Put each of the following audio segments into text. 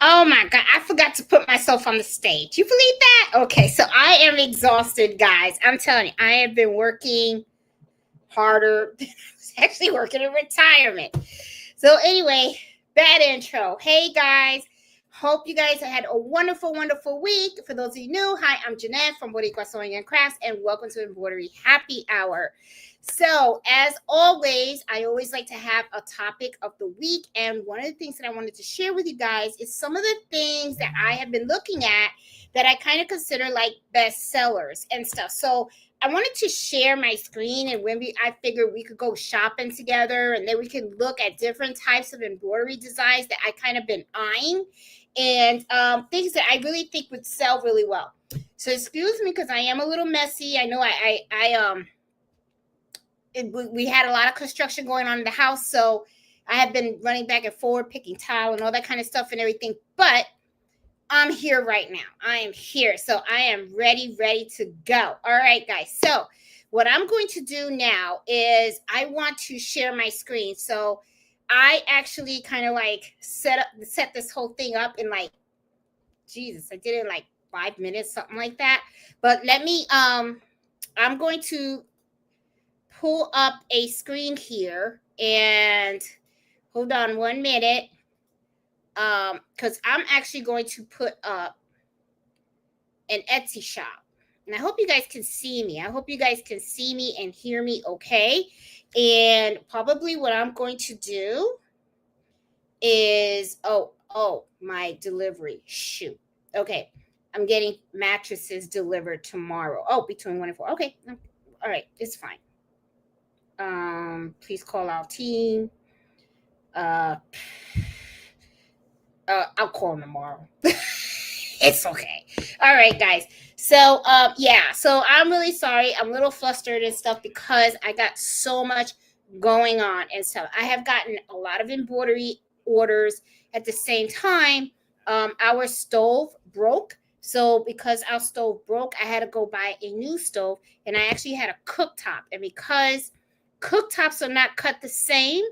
Oh my God, I forgot to put myself on the stage. You believe that? Okay, so I am exhausted, guys. I'm telling you, I have been working harder than I was actually working in retirement. So, anyway, bad intro. Hey, guys. Hope you guys had a wonderful, wonderful week. For those of you new, hi, I'm Jeanette from Boricua Sewing and Crafts, and welcome to Embroidery Happy Hour. So, as always, I always like to have a topic of the week. And one of the things that I wanted to share with you guys is some of the things that I have been looking at that I kind of consider like best sellers and stuff. So, I wanted to share my screen, and I figured we could go shopping together, and then we can look at different types of embroidery designs that I kind of been eyeing, and things that I really think would sell really well. So excuse me because I am a little messy. I know we had a lot of construction going on in the house, so I have been running back and forth, picking tile and all that kind of stuff and everything. But I'm here right now. I am here. So I am ready to go. All right, guys. So what I'm going to do now is I want to share my screen. So I actually kind of like set this whole thing up in like, Jesus, I did it in like 5 minutes, something like that. But I'm going to pull up a screen here, and hold on 1 minute. Because I'm actually going to put up an Etsy shop. And I hope you guys can see me. I hope you guys can see me and hear me okay. And probably what I'm going to do is, my delivery. Shoot. Okay. I'm getting mattresses delivered tomorrow. Oh, between 1 and 4. Okay. All right. It's fine. Please call our team. I'll call them tomorrow. It's okay. All right, guys. So, yeah. So I'm really sorry. I'm a little flustered and stuff because I got so much going on and stuff. I have gotten a lot of embroidery orders at the same time. Our stove broke. So because our stove broke, I had to go buy a new stove, and I actually had a cooktop. And because cooktops are not cut the same,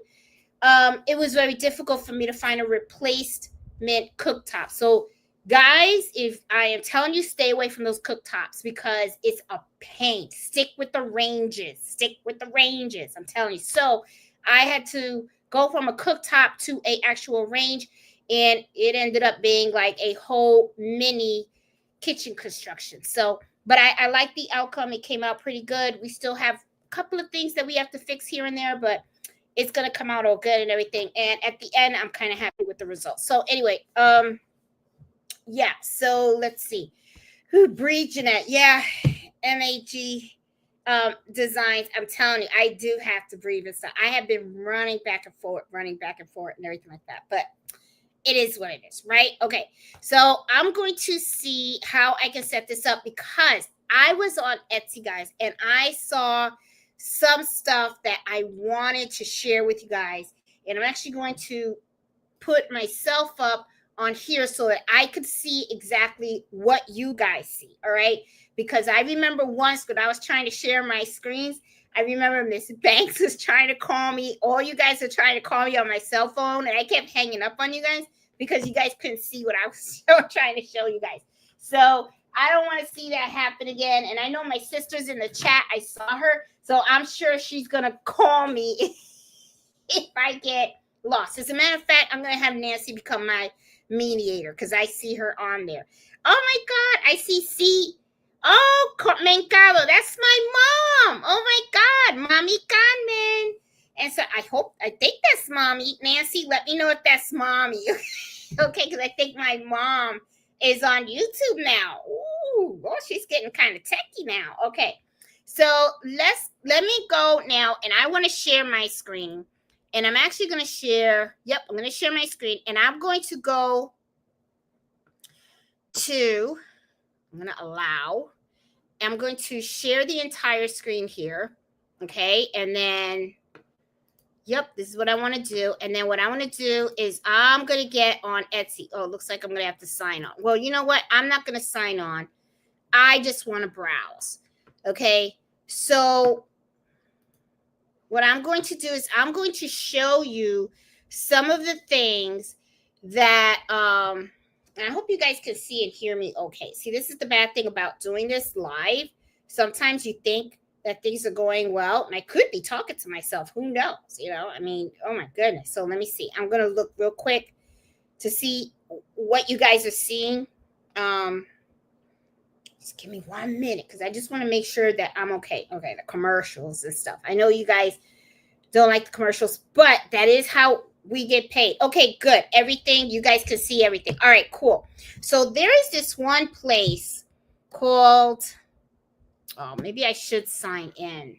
it was very difficult for me to find a replacement cooktop. So, guys, if I am telling you, stay away from those cooktops because it's a pain. Stick with the ranges. I'm telling you. So, I had to go from a cooktop to a actual range, and it ended up being like a whole mini kitchen construction. So, but I like the outcome. It came out pretty good. We still have a couple of things that we have to fix here and there, but it's gonna come out all good and everything. And at the end, I'm kind of happy with the results. So anyway, yeah. So let's see. Who breathe, Jeanette? Yeah, MAG designs. I'm telling you, I do have to breathe and stuff. I have been running back and forth, and everything like that. But it is what it is, right? Okay. So I'm going to see how I can set this up because I was on Etsy, guys, and I saw some stuff that I wanted to share with you guys. And I'm actually going to put myself up on here so that I could see exactly what you guys see. All right. Because I remember once when I was trying to share my screens, I remember Miss Banks was trying to call me. All you guys are trying to call me on my cell phone, and I kept hanging up on you guys because you guys couldn't see what I was trying to show you guys. So I don't want to see that happen again. And I know my sister's in the chat. I saw her. So I'm sure she's going to call me if I get lost. As a matter of fact, I'm going to have Nancy become my mediator because I see her on there. Oh my God. I see C. Oh, Mencado. That's my mom. Oh my God. Mommy Carmen. And so I think that's mommy. Nancy, let me know if that's mommy. Okay, because I think my mom is on YouTube now. Ooh, well, she's getting kind of techie now. Okay, so let me go now, and I want to share my screen. And I'm actually going to share, I'm going to share my screen, and I'm going to go to, I'm going to allow, I'm going to share the entire screen here, okay, and then, this is what I want to do. And then what I want to do is I'm going to get on Etsy. Oh, it looks like I'm going to have to sign on. Well, you know what? I'm not going to sign on. I just want to browse. Okay. So what I'm going to do is I'm going to show you some of the things that I hope you guys can see and hear me okay. See, this is the bad thing about doing this live. Sometimes you think that things are going well, and I could be talking to myself. Who knows? I mean, oh my goodness. So let me see. I'm going to look real quick to see what you guys are seeing. Just give me 1 minute because I just want to make sure that I'm okay. Okay, the commercials and stuff. I know you guys don't like the commercials, but that is how we get paid. Okay, good. Everything, you guys can see everything. All right, cool. So there is this one place called, oh, maybe I should sign in.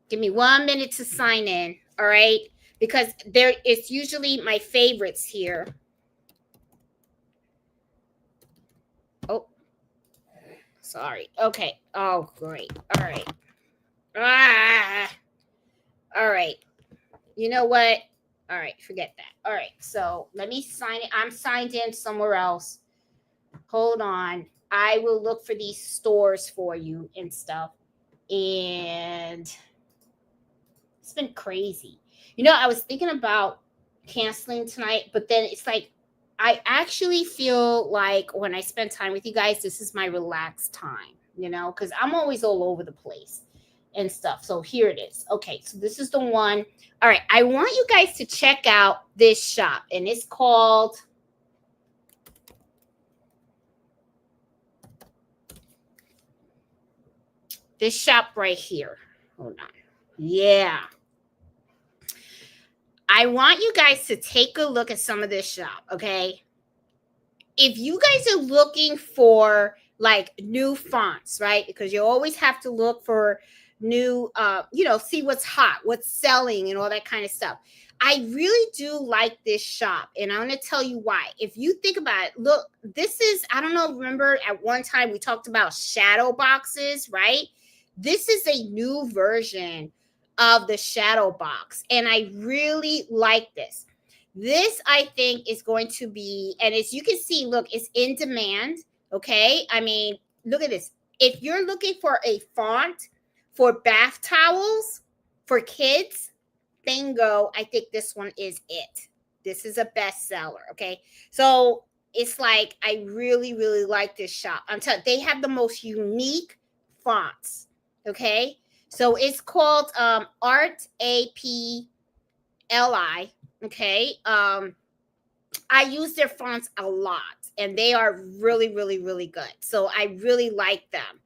Give me 1 minute to sign in. All right, because there is usually my favorites here. Oh, sorry. Okay. Oh, great. All right. All right. You know what? All right, forget that. All right, so let me sign it. I'm signed in somewhere else. Hold on. I will look for these stores for you and stuff. And it's been crazy. I was thinking about canceling tonight, but then it's like I actually feel like when I spend time with you guys, this is my relaxed time, because I'm always all over the place and stuff. So here it is. Okay, so this is the one. All right, I want you guys to check out this shop, and it's called this shop right here. Hold on. Yeah. I want you guys to take a look at some of this shop, okay? If you guys are looking for like new fonts, right? Because you always have to look for new, see what's hot, what's selling, and all that kind of stuff. I really do like this shop, and I'm going to tell you why. If you think about it, look, this is, I don't know, remember at one time we talked about shadow boxes, right? This is a new version of the shadow box, and I really like this. This, I think, is going to be, and as you can see, look, it's in demand, okay? I mean, look at this. If you're looking for a font for bath towels for kids, bingo, I think this one is it. This is a bestseller, okay? So it's like, I really, really like this shop. I'm telling you, they have the most unique fonts, okay? So it's called Art APLI. Okay. I use their fonts a lot, and they are really, really, really good. So I really like them.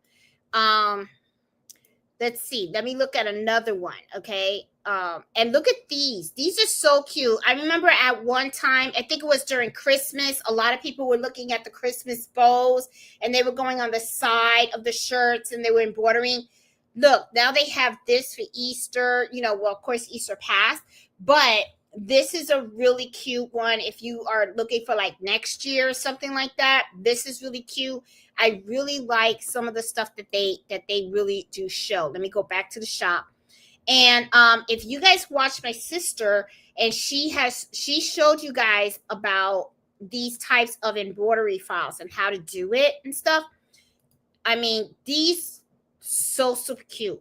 Let's see. Let me look at another one. Okay. And look at these. These are so cute. I remember at one time, I think it was during Christmas, a lot of people were looking at the Christmas bows, and they were going on the side of the shirts, and they were embroidering. Look, now they have this for Easter. Well, of course, Easter passed, but this is a really cute one. If you are looking for like next year or something like that, this is really cute. I really like some of the stuff that they really do show. Let me go back to the shop. And if you guys watch my sister, and she showed you guys about these types of embroidery files and how to do it and stuff. I mean, these so super cute.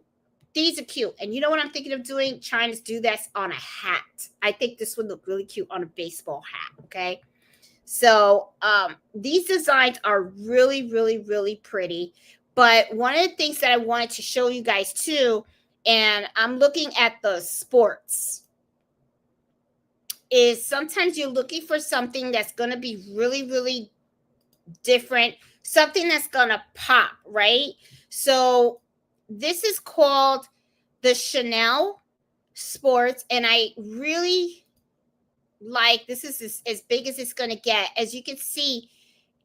These are cute. And you know what I'm thinking of doing? Trying to do this on a hat. I think this would look really cute on a baseball hat. Okay. So these designs are really, really, really pretty. But one of the things that I wanted to show you guys too, and I'm looking at the sports, is sometimes you're looking for something that's going to be really, really different, something that's going to pop, right? So this is called the Chanel Sports, and I really like, this is as big as it's going to get. As you can see,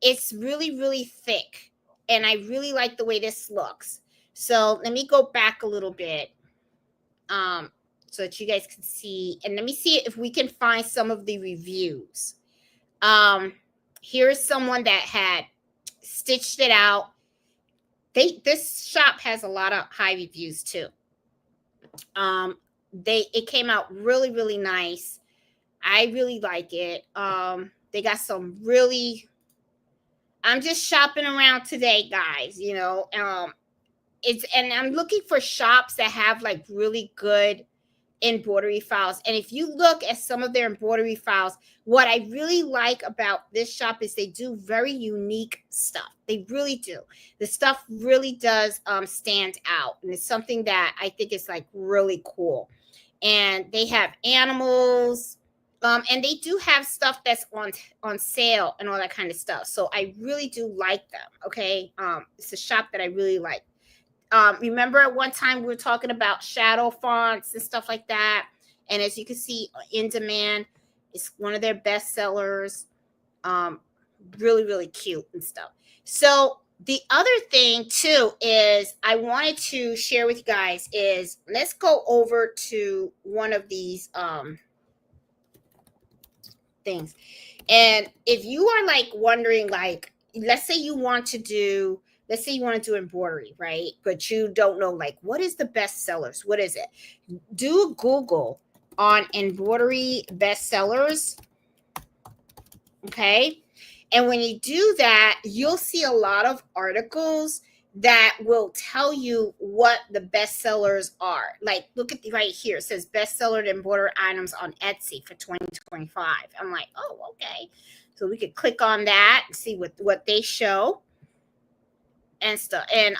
it's really, really thick, and I really like the way this looks. So let me go back a little bit so that you guys can see, and let me see if we can find some of the reviews. Here's someone that had stitched it out. This shop has a lot of high reviews too. It came out really, really nice. I really like it. They got some really, I'm just shopping around today, guys, and I'm looking for shops that have like really good embroidery files. And if you look at some of their embroidery files, what I really like about this shop is they do very unique stuff. They really do. The stuff really does stand out, and it's something that I think is like really cool. And they have animals, and they do have stuff that's on sale and all that kind of stuff. So I really do like them. Okay, it's a shop that I really like. Remember at one time we were talking about shadow fonts and stuff like that. And as you can see, In Demand is one of their best sellers. Really, really cute and stuff. So the other thing too is I wanted to share with you guys is let's go over to one of these things. And if you are like wondering, like, let's say you want to do embroidery, right? But you don't know, like, what is the best sellers? What is it? Do Google on embroidery bestsellers. Okay. And when you do that, you'll see a lot of articles that will tell you what the bestsellers are. Like, look at right here. It says bestseller embroidered items on Etsy for 2025. I'm like, oh, okay. So we could click on that and see what they show and stuff. And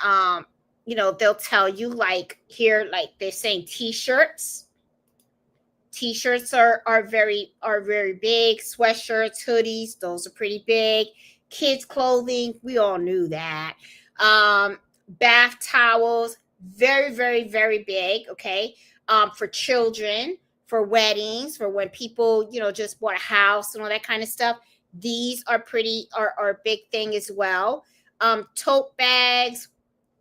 you know, they'll tell you, like here, like they're saying t-shirts. T-shirts are very big. Sweatshirts, hoodies, those are pretty big. Kids clothing, we all knew that. Bath towels, very big. Okay. For children, for weddings, for when people, you know, just bought a house and all that kind of stuff. These are are a big thing as well. Tote bags,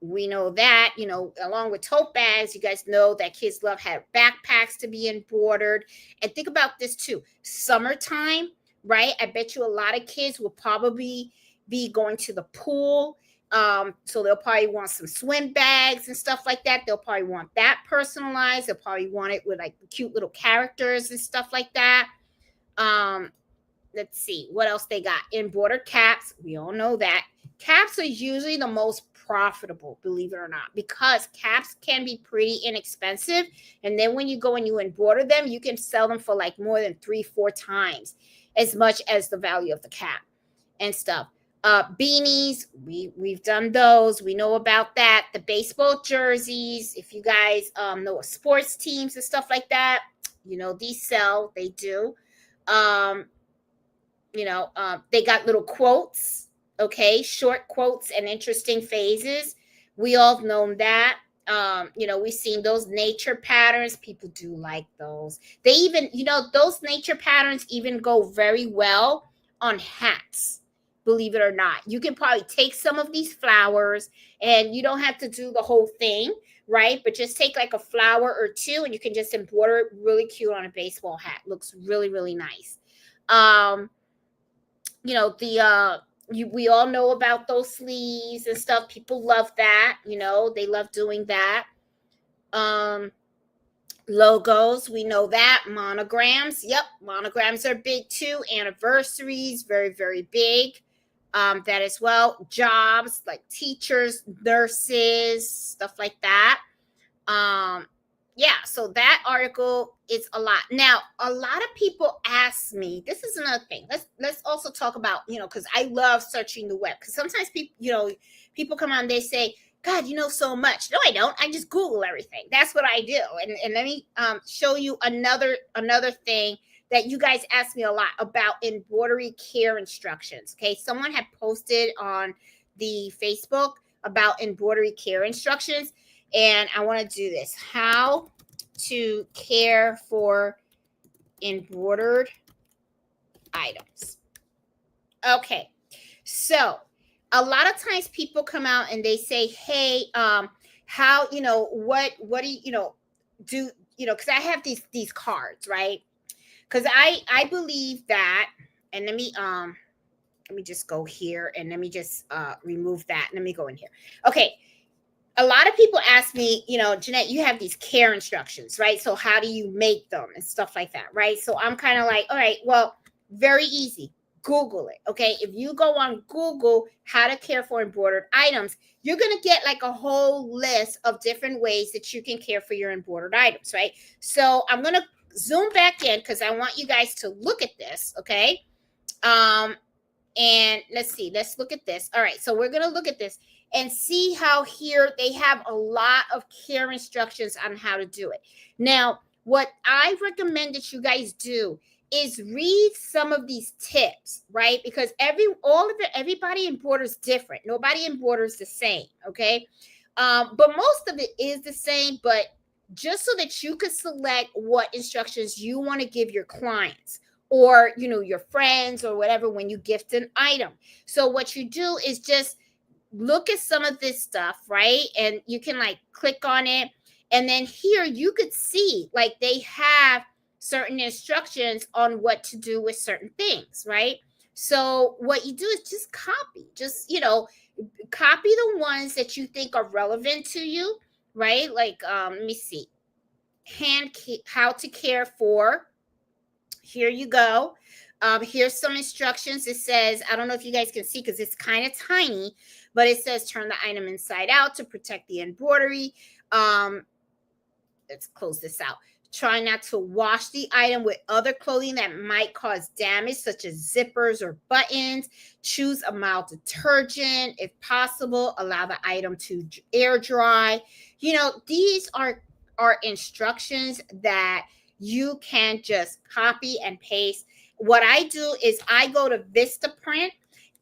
we know that, you know, along with tote bags, you guys know that kids love have backpacks to be embroidered. And think about this too, summertime, right? I bet you a lot of kids will probably be going to the pool. So they'll probably want some swim bags and stuff like that. They'll probably want that personalized. They'll probably want it with like cute little characters and stuff like that. Let's see what else they got. Embroidered caps. We all know that. Caps are usually the most profitable, believe it or not, because caps can be pretty inexpensive. And then when you go and you embroider them, you can sell them for like more than 3-4 times as much as the value of the cap and stuff. Beanies, we've done those. We know about that. The baseball jerseys, if you guys know sports teams and stuff like that, you know, these sell, they do. You know, they got little quotes, okay, short quotes and interesting phases. We all know that. You know, we've seen those nature patterns. People do like those. They even, you know, those nature patterns even go very well on hats, believe it or not. You can probably take some of these flowers and you don't have to do the whole thing, right? But just take like a flower or two and you can just embroider it really cute on a baseball hat. Looks really nice. You know, we all know about those sleeves and stuff. People love that. You know, they love doing that. Logos, we know that. Monograms, yep, monograms are big too. Anniversaries, very big. That as well. Jobs like teachers, nurses, stuff like that. Yeah, so that article is a lot. Now, a lot of people ask me, this is another thing. Let's also talk about, you know, because I love searching the web. Because sometimes people, you know, people come on, they say, God, you know so much. No, I don't. I just Google everything. That's what I do. And let me show you another thing that you guys ask me a lot about embroidery care instructions. Okay, someone had posted on the Facebook about embroidery care instructions. And I want to do this. How to care for embroidered items. Okay. So a lot of times people come out and they say, hey, how, you know, what do you know, do, you know, because I have these cards, right? Because I believe that, and let me just go here and let me just remove that. Let me go in here. Okay. A lot of people ask me, you know, Jeanette, you have these care instructions, right? So how do you make them and stuff like that, right? So I'm kind of like, all right, well, very easy. Google it. Okay. If you go on Google, how to care for embroidered items, you're going to get like a whole list of different ways that you can care for your embroidered items, right? So I'm going to zoom back in because I want you guys to look at this. Okay. And let's see, let's look at this. All right. So we're going to look at this and see how here they have a lot of care instructions on how to do it. Now, what I recommend that you guys do is read some of these tips, right? Because everybody embroiders different. Nobody embroiders the same, okay? But most of it is the same, but just so that you could select what instructions you want to give your clients or, you know, your friends or whatever when you gift an item. So what you do is just look at some of this stuff, right? And you can like click on it. And then here you could see like they have certain instructions on what to do with certain things, right? So what you do is just copy, just, you know, copy the ones that you think are relevant to you, right? Like, let me see, how to care for. Here you go. Here's some instructions. It says, I don't know if you guys can see because it's kind of tiny, but it says turn the item inside out to protect the embroidery. Let's close this out. Try not to wash the item with other clothing that might cause damage, such as zippers or buttons. Choose a mild detergent. If possible, allow the item to air dry. You know, these are instructions that you can just copy and paste. What I do is I go to Vistaprint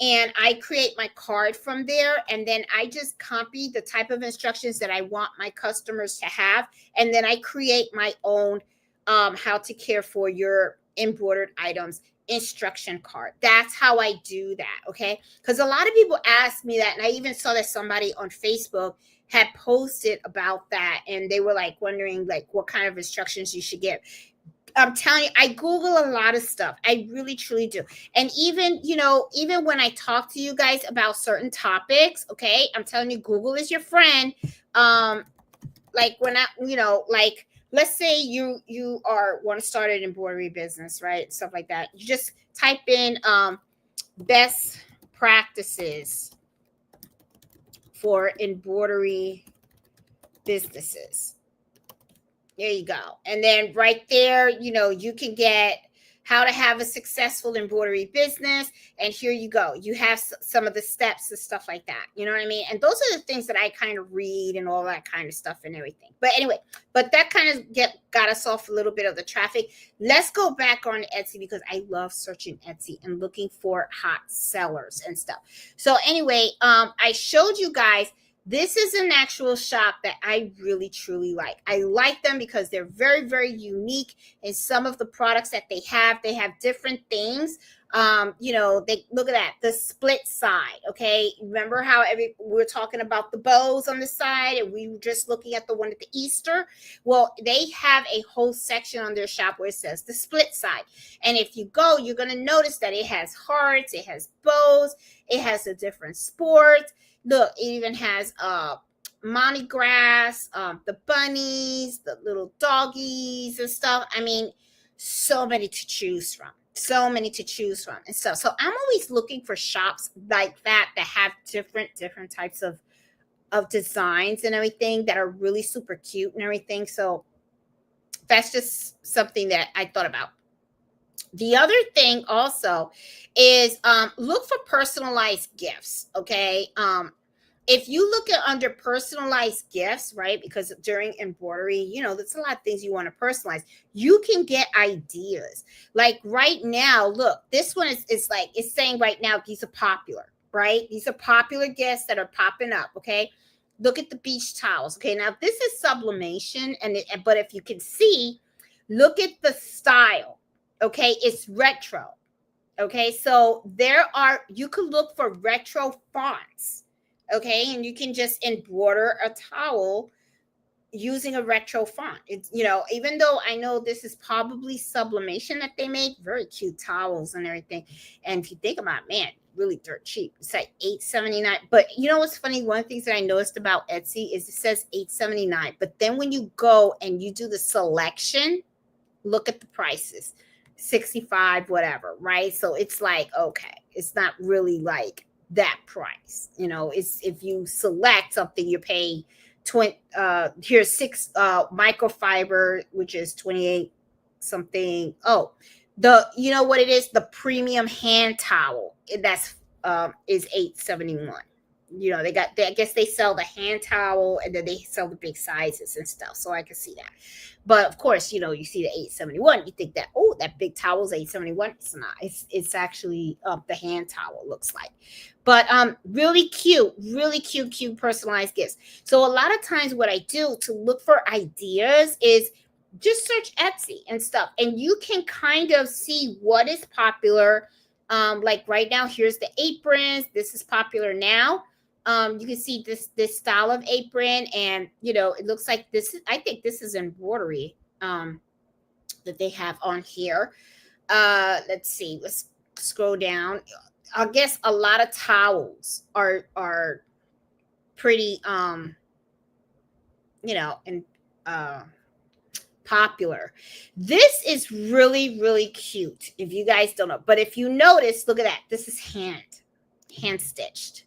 and I create my card from there. And then I just copy the type of instructions that I want my customers to have. And then I create my own how to care for your embroidered items instruction card. That's how I do that. Okay. Because a lot of people ask me that. And I even saw that somebody on Facebook had posted about that. And they were like wondering like what kind of instructions you should give. I'm telling you, I Google a lot of stuff. I really, truly do. And even, you know, even when I talk to you guys about certain topics, okay, I'm telling you, Google is your friend. Like when I, you know, like, let's say you want to start an embroidery business, right? Stuff like that. You just type in best practices for embroidery businesses. There you go. And then right there, you know, you can get how to have a successful embroidery business. And here you go. You have some of the steps and stuff like that. You know what I mean? And those are the things that I kind of read and all that kind of stuff and everything. But anyway, but that kind of got us off a little bit of the traffic. Let's go back on Etsy because I love searching Etsy and looking for hot sellers and stuff. So anyway, I showed you guys. This is an actual shop that I really, truly like. I like them because they're very, very unique in some of the products that they have. They have different things. You know, they look at that, the split side. Okay. Remember how we were talking about the bows on the side and we were just looking at the one at the Easter? Well, they have a whole section on their shop where it says the split side. And if you go, you're going to notice that it has hearts, it has bows, it has a different sport. Look, it even has Monty Grass, the bunnies, the little doggies and stuff. I mean, so many to choose from. So many to choose from and stuff. So I'm always looking for shops like that have different types of designs and everything that are really super cute and everything. So that's just something that I thought about. The other thing also is look for personalized gifts. Okay. If you look at under personalized gifts, right? Because during embroidery, you know, there's a lot of things you want to personalize. You can get ideas. Like right now, look, this one is like, it's saying right now, these are popular, right? These are popular gifts that are popping up. Okay. Look at the beach towels. Okay. Now this is sublimation. But if you can see, look at the style. Okay. It's retro. Okay. So you can look for retro fonts. Okay, and you can just embroider a towel using a retro font. It's, you know, even though I know this is probably sublimation that they make, very cute towels and everything. And if you think about it, man, really dirt cheap. It's like $8.79. But you know what's funny? One of the things that I noticed about Etsy is it says $8.79. But then when you go and you do the selection, look at the prices. 65, whatever, right? So it's like, okay, it's not really like that price. It's if you select something, you pay 20, here's 6 microfiber, which is 28 something. Oh, you know what it is? The premium hand towel. That's is 871. I guess they sell the hand towel and then they sell the big sizes and stuff. So I can see that. But of course, you see the 871, you think that, oh, that big towel is 871. It's not. It's actually the hand towel looks like. But really cute personalized gifts. So a lot of times what I do to look for ideas is just search Etsy and stuff, and you can kind of see what is popular. Like right now, here's the aprons. This is popular now. You can see this style of apron, and it looks like this is, I think this is embroidery that they have on here. Let's see, let's scroll down. I guess a lot of towels are pretty and popular. This is really cute, if you guys don't know. But if you notice, look at that. This is hand stitched.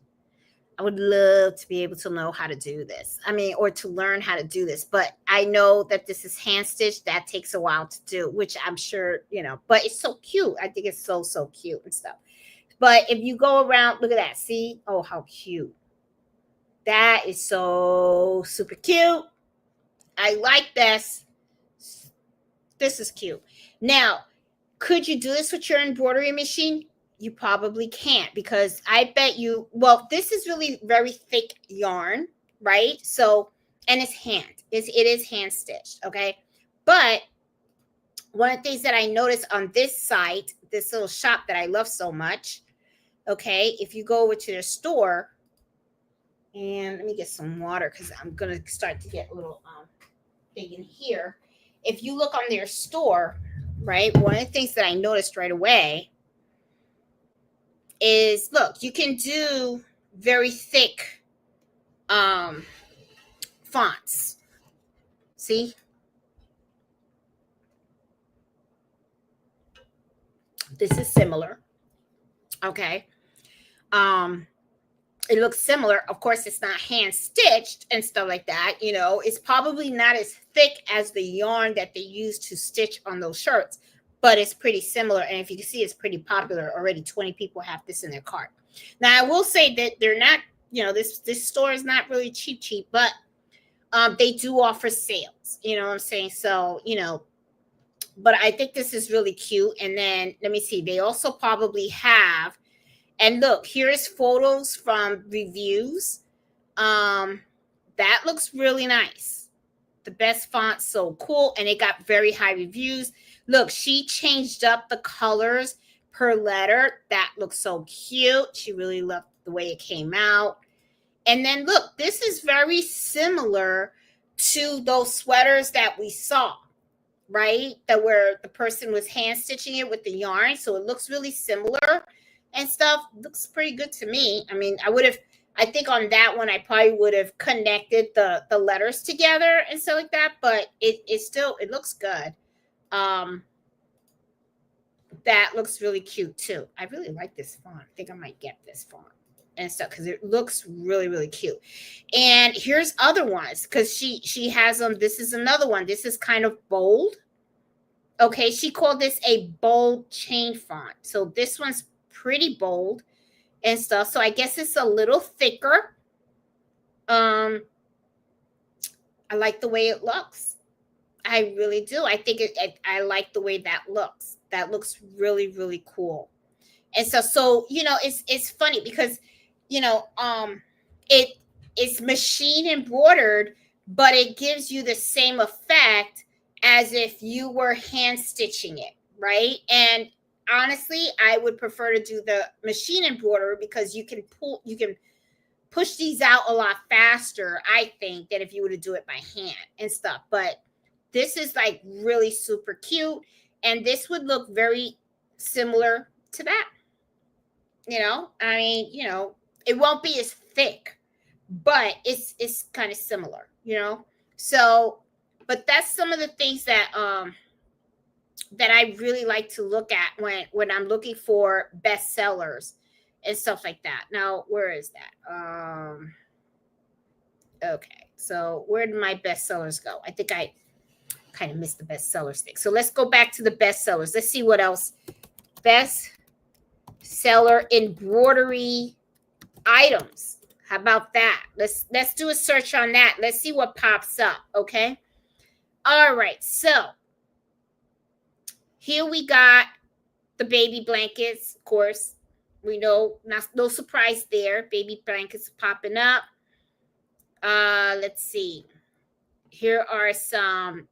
I would love to be able to know how to do this. Or to learn how to do this. But I know that this is hand stitched. That takes a while to do, which I'm sure, but it's so cute. I think it's so cute and stuff. But if you go around, look at that. See? Oh, how cute. That is so super cute. I like this. This is cute. Now, could you do this with your embroidery machine? You probably can't, because I bet you, well, this is really very thick yarn, right? So, and it is hand stitched, okay? But one of the things that I noticed on this site, this little shop that I love so much, okay, if you go over to their store, and let me get some water because I'm going to start to get a little big in here. If you look on their store, right, one of the things that I noticed right away is, look, you can do very thick fonts. See? This is similar. Okay. It looks similar. Of course, it's not hand stitched and stuff like that. It's probably not as thick as the yarn that they use to stitch on those shirts, but it's pretty similar. And if you can see, it's pretty popular already. 20 people have this in their cart. Now, I will say that they're not, this store is not really cheap, but they do offer sales. You know what I'm saying? So, but I think this is really cute. And then let me see. They also probably have, and look, here's photos from reviews. That looks really nice. The best font, so cool. And it got very high reviews. Look, she changed up the colors per letter. That looks so cute. She really loved the way it came out. And then look, this is very similar to those sweaters that we saw, right? That where the person was hand stitching it with the yarn. So it looks really similar and stuff. Looks pretty good to me. I think on that one, I probably would have connected the letters together and stuff like that, but it looks good. That looks really cute too. I really like this font. I think I might get this font and stuff because it looks really cute. And here's other ones, because she has them. This is another one. This is kind of bold. Okay, she called this a bold chain font. So this one's pretty bold and stuff. So I guess it's a little thicker. I like the way it looks. I really do. I think I like the way that looks. That looks really cool. And so it's funny because it's machine embroidered, but it gives you the same effect as if you were hand stitching it, right? And honestly, I would prefer to do the machine embroidery because you can push these out a lot faster, I think, than if you were to do it by hand and stuff. But this is like really super cute, and this would look very similar to that. It won't be as thick, but it's kind of similar, So, but that's some of the things that that I really like to look at when I'm looking for bestsellers and stuff like that. Now, where is that? Okay, so where did my bestsellers go? I think I kind of missed the bestsellers thing. So let's go back to the bestsellers. Let's see what else. Bestseller embroidery items. How about that? Let's do a search on that. Let's see what pops up. Okay. All right. So here we got the baby blankets. Of course, we know no surprise there. Baby blankets popping up. Let's see. Here are some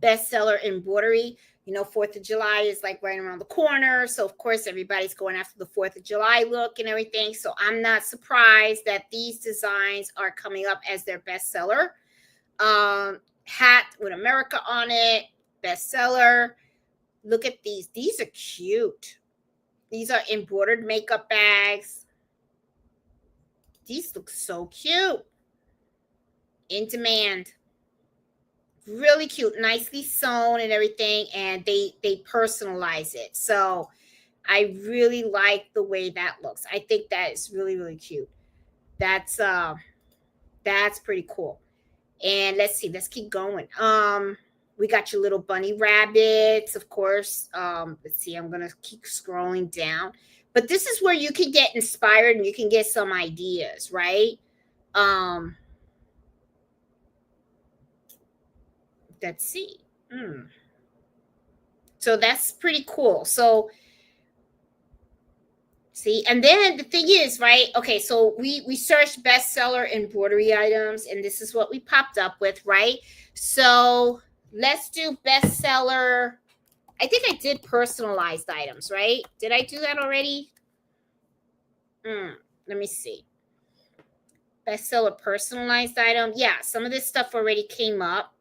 bestseller embroidery. You know, 4th of July is like right around the corner. So, of course, everybody's going after the 4th of July look and everything. So, I'm not surprised that these designs are coming up as their bestseller. Hat with America on it, bestseller. Look at these. These are cute. These are embroidered makeup bags. These look so cute. In demand. Really cute, nicely sewn and everything, and they personalize it. So I really like the way that looks. I think that is really, really cute. That's pretty cool. And let's see, let's keep going. We got your little bunny rabbits, of course. Let's see, I'm gonna keep scrolling down. But this is where you can get inspired and you can get some ideas, right? Let's see. So that's pretty cool. So see, and then the thing is, right? Okay, so we searched bestseller embroidery items, and this is what we popped up with, right? So let's do bestseller. I think I did personalized items, right? Did I do that already? Let me see. Bestseller personalized item. Yeah, some of this stuff already came up.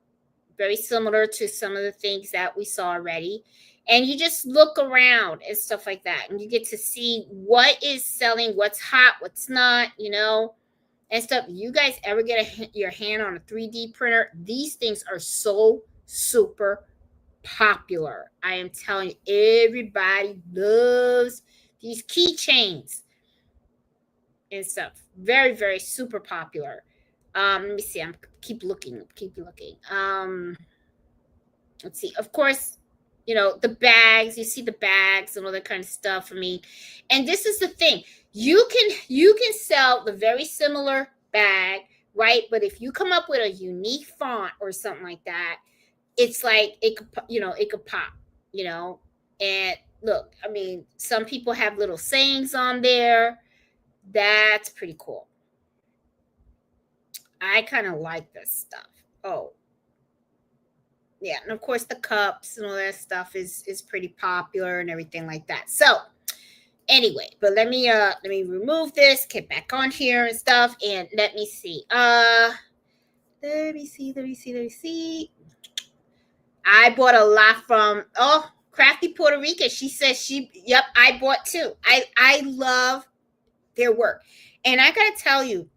Very similar to some of the things that we saw already. And you just look around and stuff like that. And you get to see what is selling, what's hot, what's not, you know, and stuff. You guys ever get your hand on a 3D printer? These things are so super popular. I am telling you, everybody loves these keychains and stuff. Very, very super popular. Let me see. Keep looking. Let's see. Of course, you know, the bags. You see the bags and all that kind of stuff. I mean, and this is the thing. You can sell the very similar bag, right? But if you come up with a unique font or something like that, it's like it could pop, you know. And look, I mean, some people have little sayings on there. That's pretty cool. I kind of like this stuff. Oh, yeah, and of course the cups and all that stuff is pretty popular and everything like that. So anyway, but let me remove this, get back on here and stuff, and let me see. Let me see. I bought a lot from Crafty Puerto Rican. She says I bought too. I love their work, and I gotta tell you,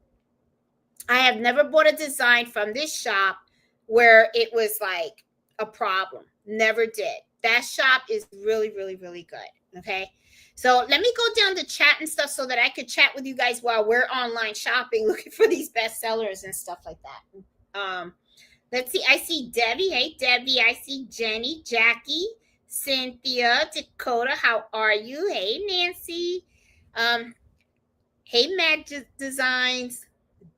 I have never bought a design from this shop where it was like a problem. Never did. That shop is really, really, really good. Okay. So let me go down to chat and stuff so that I could chat with you guys while we're online shopping, looking for these bestsellers and stuff like that. Let's see. I see Debbie. Hey, Debbie. I see Jenny, Jackie, Cynthia, Dakota. How are you? Hey, Nancy. Hey, Mag Designs.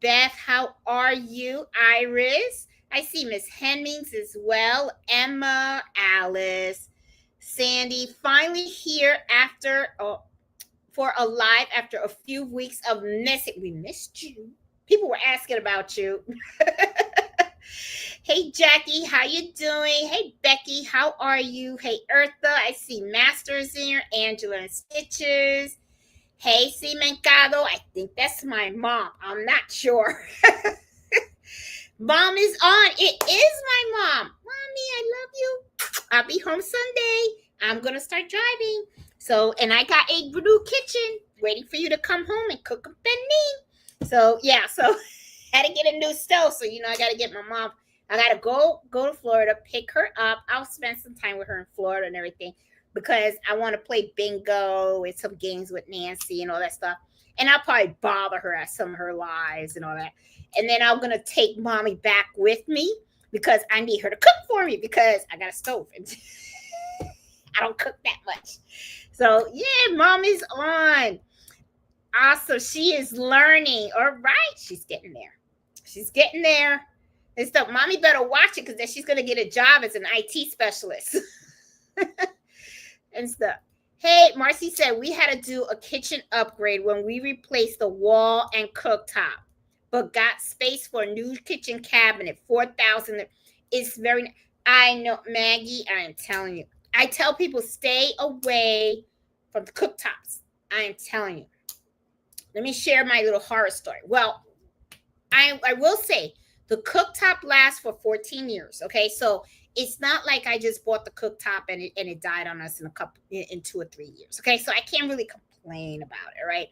Beth, how are you? Iris. I see Miss Hemmings as well. Emma, Alice, Sandy. Finally here for a live after a few weeks of missing. We missed you. People were asking about you. Hey, Jackie, how you doing? Hey, Becky, how are you? Hey, Eartha, I see Masters in here. Angela and Stitches. Hey, Cimencado, I think that's my mom. I'm not sure. Mom is on. It is my mom. Mommy, I love you. I'll be home Sunday. I'm going to start driving. So, and I got a new kitchen waiting for you to come home and cook a benin. So, yeah. So, had to get a new stove. So, you know, I got to get my mom I gotta go to Florida, pick her up. I'll spend some time with her in Florida and everything because I want to play bingo and some games with Nancy and all that stuff. And I'll probably bother her at some of her lives and all that. And then I'm gonna take mommy back with me because I need her to cook for me because I got a stove and I don't cook that much. So yeah, mommy's on. Awesome. She is learning. All right. She's getting there. She's getting there. And stuff. Mommy better watch it because then she's gonna get a job as an IT specialist. And stuff. Hey, Marcy said we had to do a kitchen upgrade when we replaced the wall and cooktop, but got space for a new kitchen cabinet. 4,000. It's very. I know, Maggie. I am telling you. I tell people stay away from the cooktops. I am telling you. Let me share my little horror story. Well, I will say the cooktop lasts for 14 years. Okay, so it's not like I just bought the cooktop and it died on us in 2 or 3 years. Okay, so I can't really complain about it, right?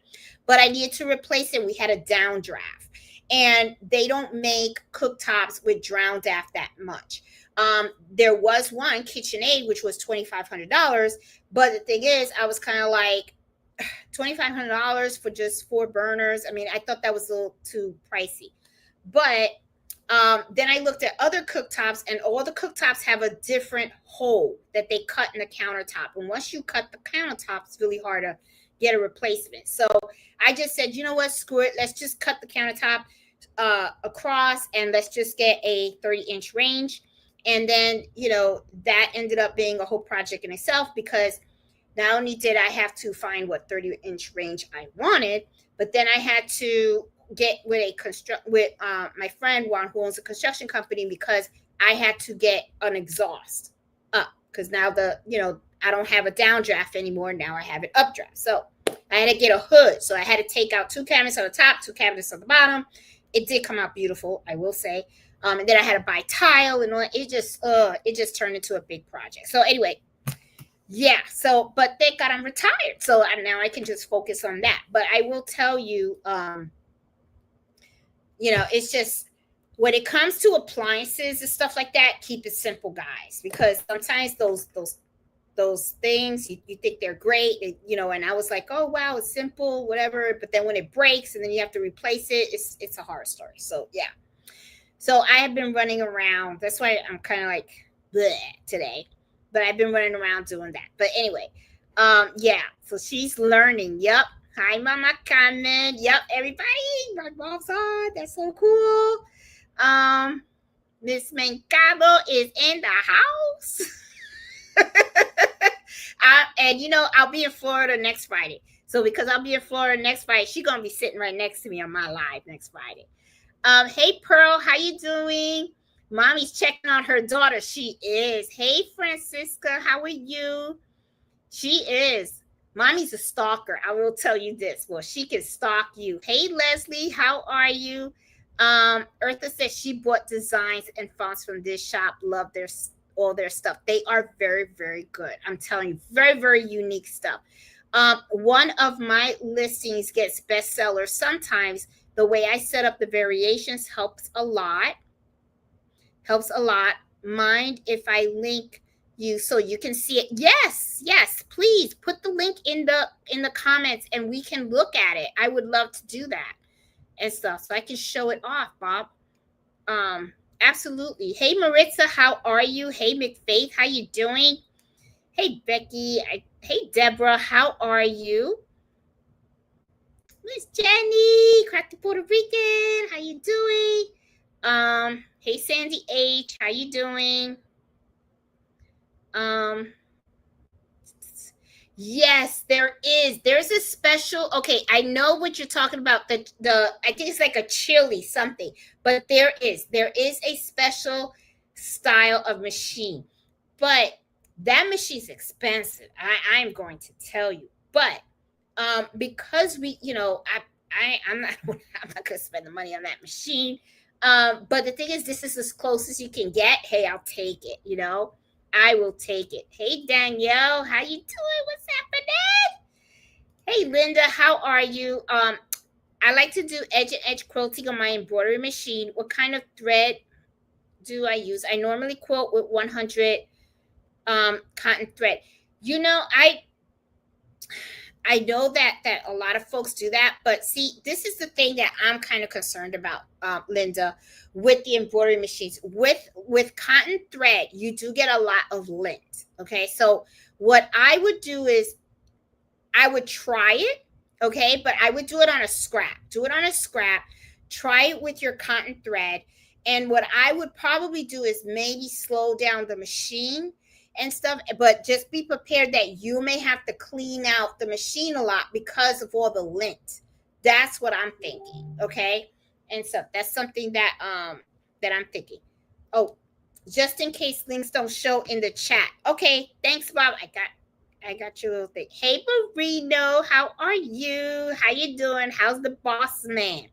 But I needed to replace it. We had a downdraft, and they don't make cooktops with downdraft that much. There was one KitchenAid which was $2,500, but the thing is, I was kind of like, $2,500 for just 4 burners. I mean, I thought that was a little too pricey. But then I looked at other cooktops, and all the cooktops have a different hole that they cut in the countertop. And once you cut the countertop, it's really hard to get a replacement. So I just said, you know what, screw it. Let's just cut the countertop across, and let's just get a 30-inch range. And then, that ended up being a whole project in itself because not only did I have to find what 30-inch range I wanted, but then I had to get with my friend Juan, who owns a construction company, because I had to get an exhaust up because now I don't have a downdraft anymore. Now I have an updraft. So I had to get a hood. So I had to take out 2 cabinets on the top, 2 cabinets on the bottom. It did come out beautiful, I will say. And then I had to buy tile and all that. It just turned into a big project. So anyway. Yeah. So, but thank God I'm retired. So now I can just focus on that. But I will tell you, it's just when it comes to appliances and stuff like that, keep it simple, guys, because sometimes those things you think they're great, and I was like, oh wow, it's simple, whatever. But then when it breaks and then you have to replace it, it's a horror story. So yeah. So I have been running around. That's why I'm kind of like bleh today. But I've been running around doing that. But anyway, yeah. So she's learning. Yep. Hi, Mama Carmen. Yep, everybody. My mom's on. That's so cool. Miss Mancado is in the house. And I'll be in Florida next Friday. So because I'll be in Florida next Friday, she's gonna be sitting right next to me on my live next Friday. Hey Pearl, how you doing? Mommy's checking on her daughter. She is. Hey, Francisca, how are you? She is. Mommy's a stalker. I will tell you this. Well, she can stalk you. Hey, Leslie, how are you? Eartha says she bought designs and fonts from this shop. Love all their stuff. They are very, very good. I'm telling you, very, very unique stuff. One of my listings gets bestsellers. Sometimes the way I set up the variations helps a lot. Mind if I link you so you can see it? Yes, please put the link in the comments and we can look at it. I would love to do that and stuff so I can show it off, Bob. Absolutely. Hey Maritza, how are you? Hey McFaith, how you doing? Hey Becky, hey Deborah, how are you? Miss Jenny, Crack the Puerto Rican, how you doing? Hey Sandy H, how you doing? Yes, there's a special. Okay, I know what you're talking about. The I think it's like a chili something, but there is a special style of machine, but that machine's expensive. I'm going to tell you, but because I'm not gonna spend the money on that machine. But the thing is, this is as close as you can get. Hey, I'll take it. I will take it. Hey, Danielle, how you doing? What's happening? Hey, Linda, how are you? I like to do edge and edge quilting on my embroidery machine. What kind of thread do I use? I normally quote with 100 cotton thread. You know, I know that a lot of folks do that, but see, this is the thing that I'm kind of concerned about, Linda, with the embroidery machines. With cotton thread, you do get a lot of lint. Okay, so what I would do is I would try it, okay, but I would do it on a scrap. Do it on a scrap. Try it with your cotton thread. And what I would probably do is maybe slow down the machine and stuff, but just be prepared that you may have to clean out the machine a lot because of all the lint. That's what I'm thinking, okay? And so that's something that that I'm thinking. Oh, just in case links don't show in the chat. Okay, thanks, Bob. I got your little thing. Hey, Marino, how are you? How you doing? How's the boss man?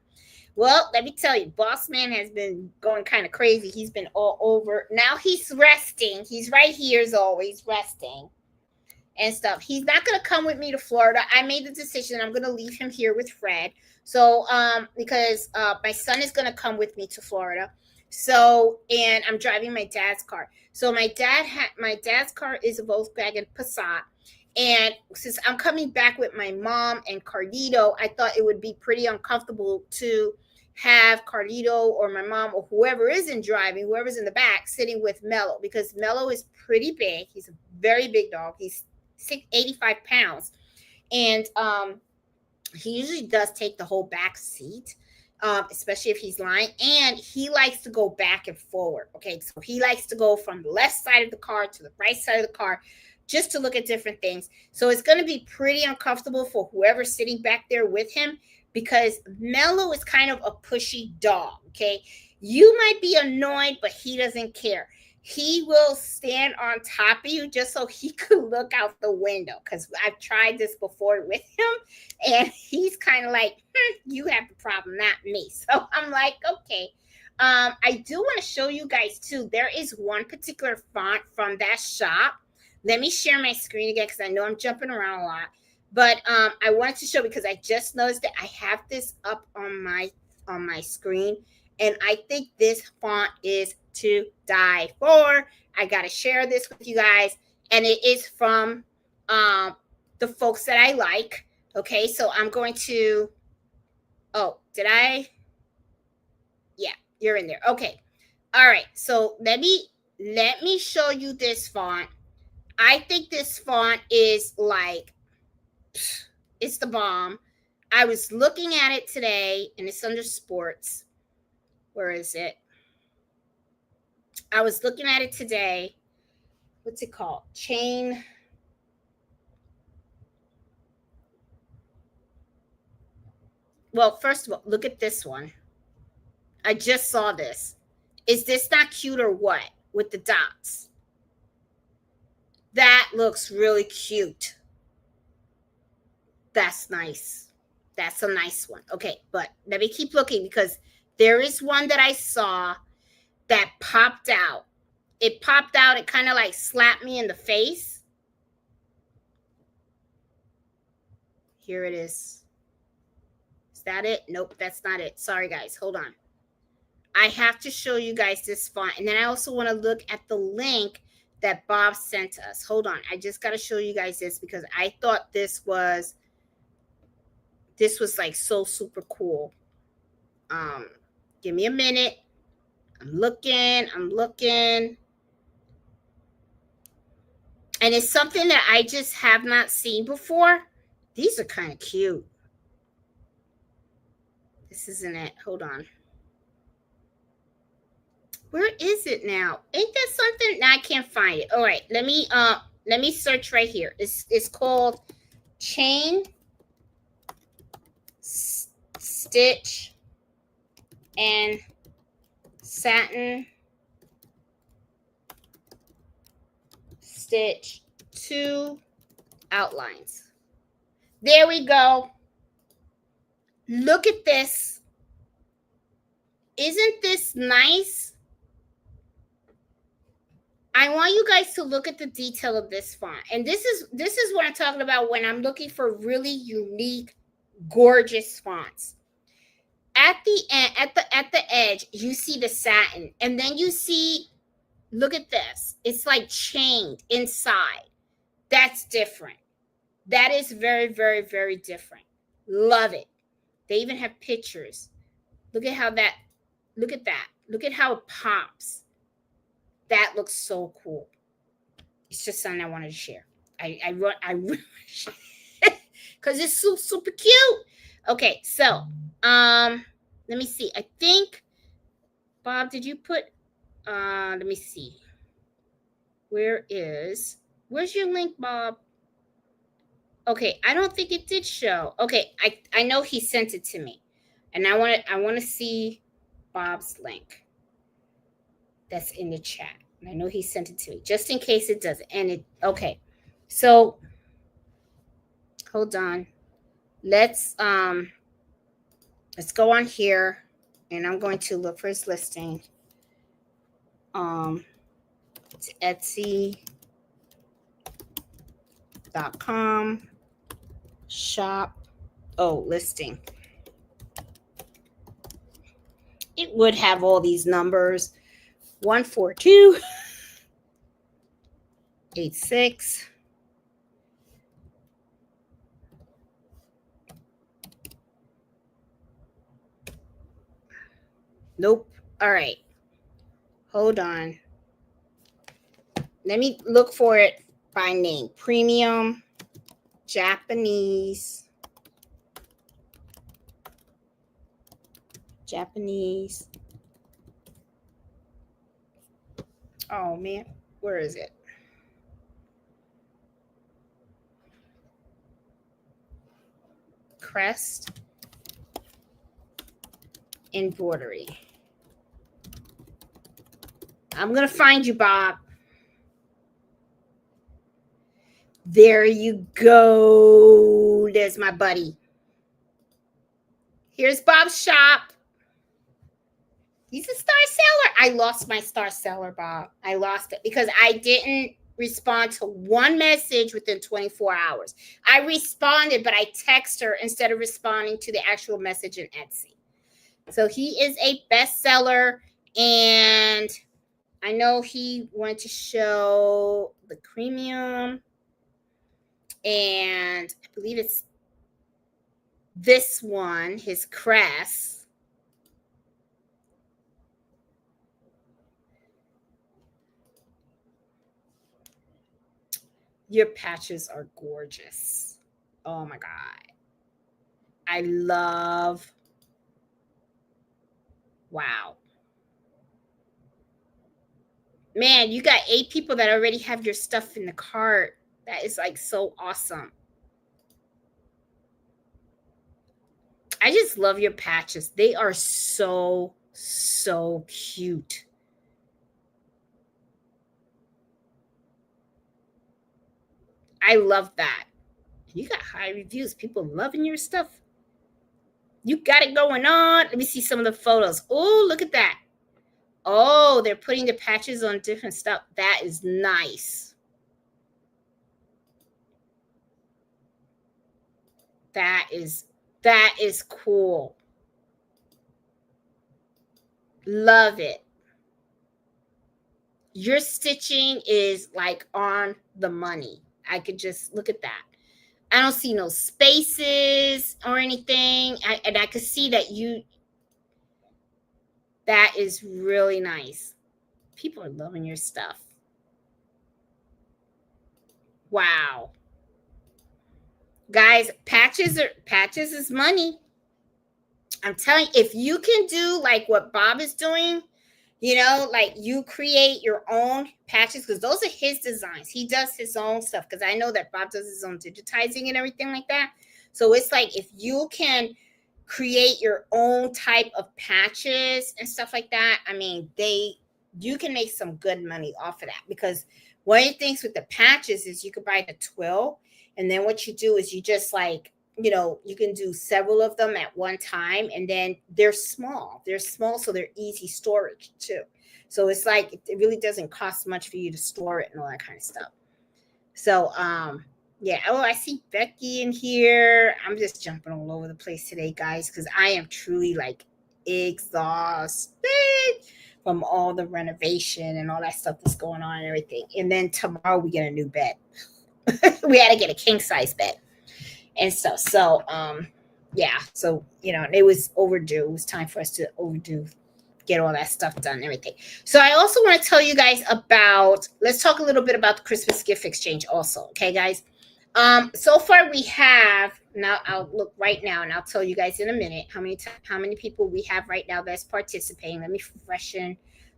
Well, let me tell you, boss man has been going kind of crazy. He's been all over. Now he's resting. He's right here as always, resting and stuff. He's not going to come with me to Florida. I made the decision. I'm going to leave him here with Fred. So, because my son is going to come with me to Florida. So, and I'm driving my dad's car. So my dad's car is a Volkswagen Passat. And since I'm coming back with my mom and Carlito, I thought it would be pretty uncomfortable to have Carlito or my mom or whoever is in driving, whoever's in the back, sitting with Mello, because Mello is pretty big. He's a very big dog. He's 85 pounds. And he usually does take the whole back seat, especially if he's lying. And he likes to go back and forward. Okay, so he likes to go from the left side of the car to the right side of the car, just to look at different things. So it's going to be pretty uncomfortable for whoever's sitting back there with him, because Mello is kind of a pushy dog, okay? You might be annoyed, but he doesn't care. He will stand on top of you just so he could look out the window, because I've tried this before with him, and he's kind of like, you have the problem, not me. So I'm like, okay. I do want to show you guys, too. There is one particular font from that shop. Let me share my screen again, because I know I'm jumping around a lot. But I wanted to show, because I just noticed that I have this up on my screen, and I think this font is to die for. I got to share this with you guys, and it is from the folks that I like. Okay, so I'm going to. Oh, did I? Yeah, you're in there. Okay, all right. So let me show you this font. I think this font is like, it's the bomb. I was looking at it today, and it's under sports. Where is it? I was looking at it today. What's it called? Chain. Well, first of all, look at this one. I just saw this. Is this not cute or what? With the dots. That looks really cute. That's nice. That's a nice one. Okay, but let me keep looking, because there is one that I saw that popped out. It popped out. It kind of like slapped me in the face. Here it is. Is that it? Nope, that's not it. Sorry, guys. Hold on. I have to show you guys this font. And then I also want to look at the link that Bob sent us. Hold on. I just got to show you guys this, because I thought this was like so super cool. Give me a minute. I'm looking. And it's something that I just have not seen before. These are kind of cute. This isn't it. Hold on. Where is it now? Ain't that something? Now I can't find it. All right, let me search right here. It's called Chain Stitch and Satin Stitch 2 outlines. There we go. Look at this. Isn't this nice? I want you guys to look at the detail of this font. And this is what I'm talking about when I'm looking for really unique, gorgeous fonts. At the end, at the edge, you see the satin, and then you see, look at this. It's like chained inside. That's different. That is very, very, very different. Love it. They even have pictures. Look at how that, look at that. Look at how it pops. That looks so cool. It's just something I wanted to share. I because it's so super cute. Okay, so let me see. I think, Bob, did you put let me see. Where's your link, Bob? Okay, I don't think it did show. Okay, I know he sent it to me. And I want to see Bob's link that's in the chat. And I know he sent it to me just in case it doesn't. And it, okay. So hold on. Let's go on here, and I'm going to look for his listing. It's Etsy.com shop. Oh, listing. It would have all these numbers. 142 86. Nope. All right. Hold on. Let me look for it by name. Premium Japanese. Oh man, where is it? Crest Embroidery. I'm gonna find you, Bob. There you go. There's my buddy. Here's Bob's shop. He's a star seller. I lost my star seller, Bob. I lost it because I didn't respond to one message within 24 hours. I responded, but I text her instead of responding to the actual message in Etsy. So he is a bestseller, and I know he wanted to show the premium, and I believe it's this one, his crest. Your patches are gorgeous. Oh my God. I love. Wow. Man, you got 8 people that already have your stuff in the cart. That is like so awesome. I just love your patches. They are so, so cute. I love that. You got high reviews. People loving your stuff. You got it going on. Let me see some of the photos. Oh, look at that. Oh, they're putting the patches on different stuff. That is nice. That is cool. Love it. Your stitching is like on the money. I could just look at that. I don't see no spaces or anything. And I could see that that is really nice. People are loving your stuff. Wow. Guys, patches is money. I'm telling you, if you can do like what Bob is doing, you know, like you create your own patches, because those are his designs. He does his own stuff, because I know that Bob does his own digitizing and everything like that. So it's like if you can create your own type of patches and stuff like that, I mean, you can make some good money off of that, because one of the things with the patches is you could buy the twill, and then what you do is you just like, you know, you can do several of them at one time, and then they're small, so they're easy storage too. So it's like it really doesn't cost much for you to store it and all that kind of stuff. So Yeah. Oh, I see Becky in here. I'm just jumping all over the place today, guys, because I am truly like exhausted from all the renovation and all that stuff that's going on and everything. And then tomorrow we get a new bed. We had to get a king size bed and stuff. So, yeah. So, it was overdue. It was time for us to overdo get all that stuff done and everything. So I also want to tell you guys about, let's talk a little bit about the Christmas gift exchange also. Okay, guys. So far we have, now I'll look right now and I'll tell you guys in a minute how many people we have right now that's participating. Let me freshen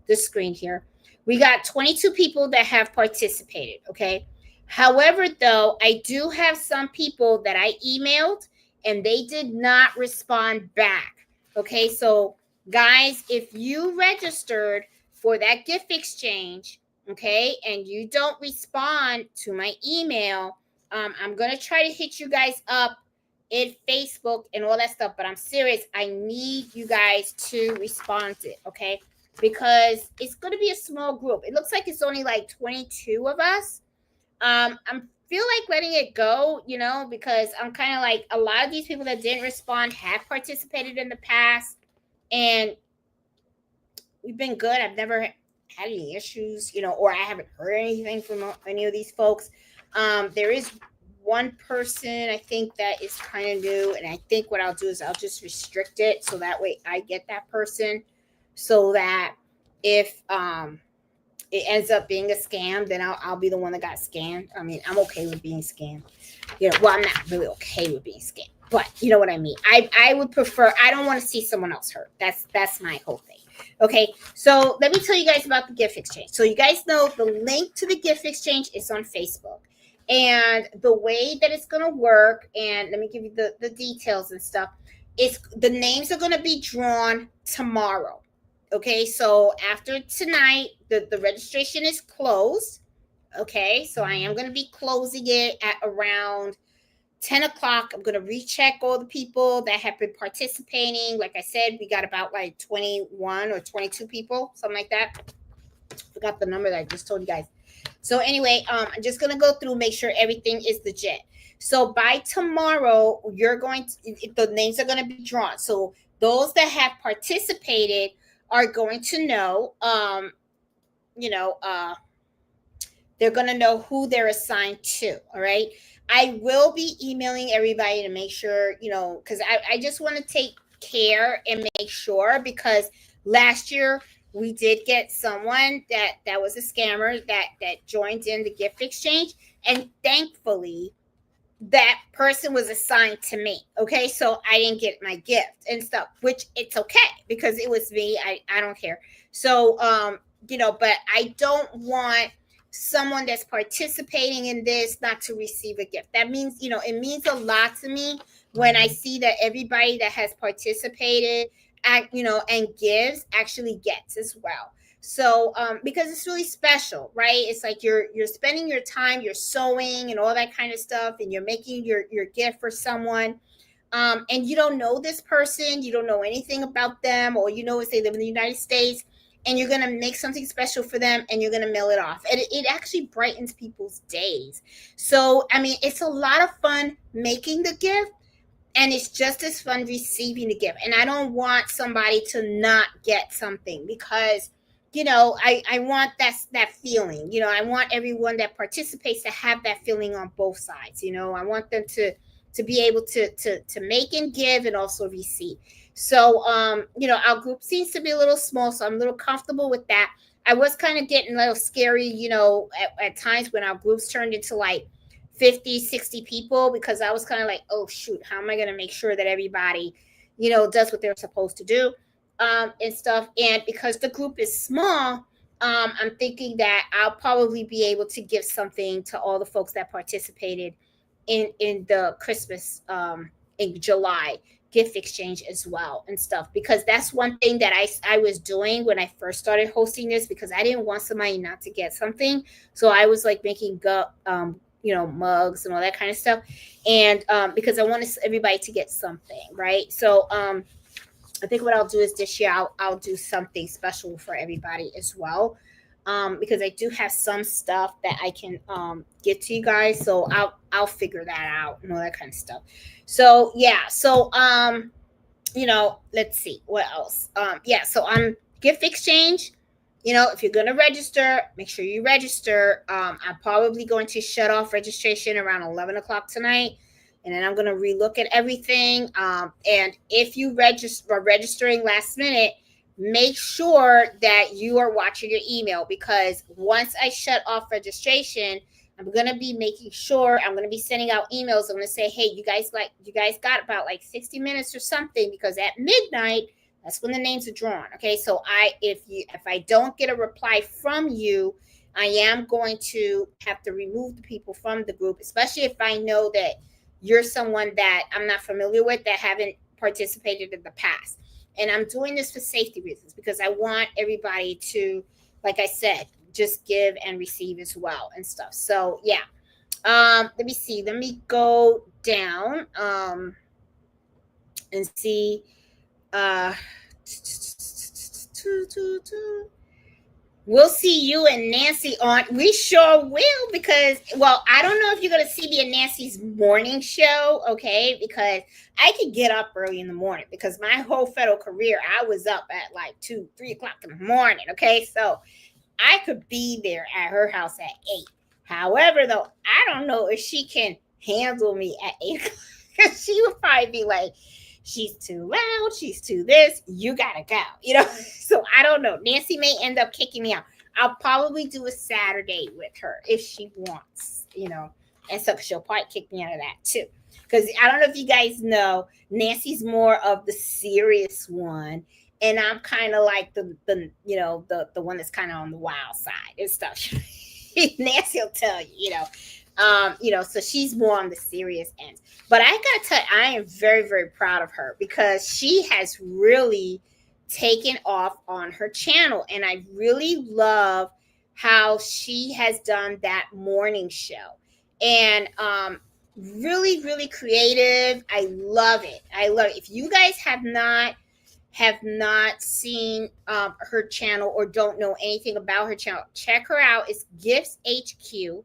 the screen here. We got 22 people that have participated. Okay. However, though, I do have some people that I emailed and they did not respond back. Okay. So guys, if you registered for that gift exchange, okay, and you don't respond to my email, I'm gonna try to hit you guys up in Facebook and all that stuff. But I'm serious. I need you guys to respond to it, okay? Because it's gonna be a small group. It looks like it's only like 22 of us. I'm feel like letting it go, because I'm kind of like a lot of these people that didn't respond have participated in the past, and we've been good. I've never had any issues, or I haven't heard anything from any of these folks. There is one person I think that is kind of new, and I think what I'll do is I'll just restrict it so that way I get that person, so that if it ends up being a scam, then I'll be the one that got scammed. I mean, I'm okay with being scammed. Well, I'm not really okay with being scammed, but you know what I mean. I would prefer. I don't want to see someone else hurt. That's my whole thing. Okay, so let me tell you guys about the gift exchange. So you guys know the link to the gift exchange is on Facebook. And the way that it's going to work, and let me give you the details and stuff, is the names are going to be drawn tomorrow. Okay, so after tonight, the registration is closed. Okay, so I am going to be closing it at around 10 o'clock. I'm going to recheck all the people that have been participating. Like I said, we got about like 21 or 22 people, something like that. Forgot the number that I just told you guys. So anyway, I'm just going to go through, make sure everything is legit. So by tomorrow, the names are going to be drawn. So those that have participated are going to know, they're going to know who they're assigned to. All right. I will be emailing everybody to make sure, because I just want to take care and make sure, because last year we did get someone that was a scammer that joined in the gift exchange, and thankfully that person was assigned to me. Okay, so I didn't get my gift and stuff, which it's okay because it was me. I don't care. So but I don't want someone that's participating in this not to receive a gift. That means, it means a lot to me when I see that everybody that has participated and gives actually gets as well. So because it's really special, right? It's like you're spending your time, you're sewing and all that kind of stuff, and you're making your gift for someone. And you don't know this person, you don't know anything about them, or if they live in the United States, and you're going to make something special for them and you're going to mail it off. And it actually brightens people's days. So, I mean, it's a lot of fun making the gift, and it's just as fun receiving the gift. And I don't want somebody to not get something, because I want that feeling. I want everyone that participates to have that feeling on both sides. I want them to be able to make and give and also receive. So our group seems to be a little small, so I'm a little comfortable with that. I was kind of getting a little scary, at times when our groups turned into like 50, 60 people, because I was kind of like, oh shoot, how am I going to make sure that everybody does what they're supposed to do and stuff. And because the group is small, I'm thinking that I'll probably be able to give something to all the folks that participated in the Christmas in July gift exchange as well and stuff, because that's one thing that I was doing when I first started hosting this, because I didn't want somebody not to get something. So I was like making mugs and all that kind of stuff, and because I wanted everybody to get something, right? So I think what I'll do is this year I'll do something special for everybody as well. because I do have some stuff that I can get to you guys. So I'll figure that out and all that kind of stuff. So yeah, so let's see what else. Yeah, so on gift exchange, if you're gonna register, make sure you register. I'm probably going to shut off registration around 11 o'clock tonight, and then I'm gonna relook at everything. And if you are registering last minute, make sure that you are watching your email, because once I shut off registration, I'm gonna be making sure I'm gonna be sending out emails. I'm gonna say, hey, you guys got about like 60 minutes or something, because at midnight, that's when the names are drawn. Okay, so if I don't get a reply from you, I am going to have to remove the people from the group, especially if I know that you're someone that I'm not familiar with, that haven't participated in the past. And I'm doing this for safety reasons, because I want everybody to, like I said, just give and receive as well and stuff. So yeah. Let me see. Let me go down and see. Uh, We'll see you and Nancy on. We sure will, because, well, I don't know if you're going to see me in Nancy's morning show, okay? Because I could get up early in the morning, because my whole federal career, I was up at like 2, 3 o'clock in the morning, okay? So I could be there at her house at 8. However, though, I don't know if she can handle me at 8 o'clock. She would probably be like, she's too loud, she's too this, you gotta go. So I don't know. Nancy may end up kicking me out. I'll probably do a Saturday with her if she wants, and so she'll probably kick me out of that too. Because I don't know if you guys know, Nancy's more of the serious one, and I'm kind of like the one that's kind of on the wild side and stuff. Nancy will tell you, so she's more on the serious end. But I gotta tell you, I am very, very proud of her, because she has really taken off on her channel, and I really love how she has done that morning show. And really, really creative. I love it. If you guys have not seen her channel, or don't know anything about her channel, check her out. It's Gifts HQ.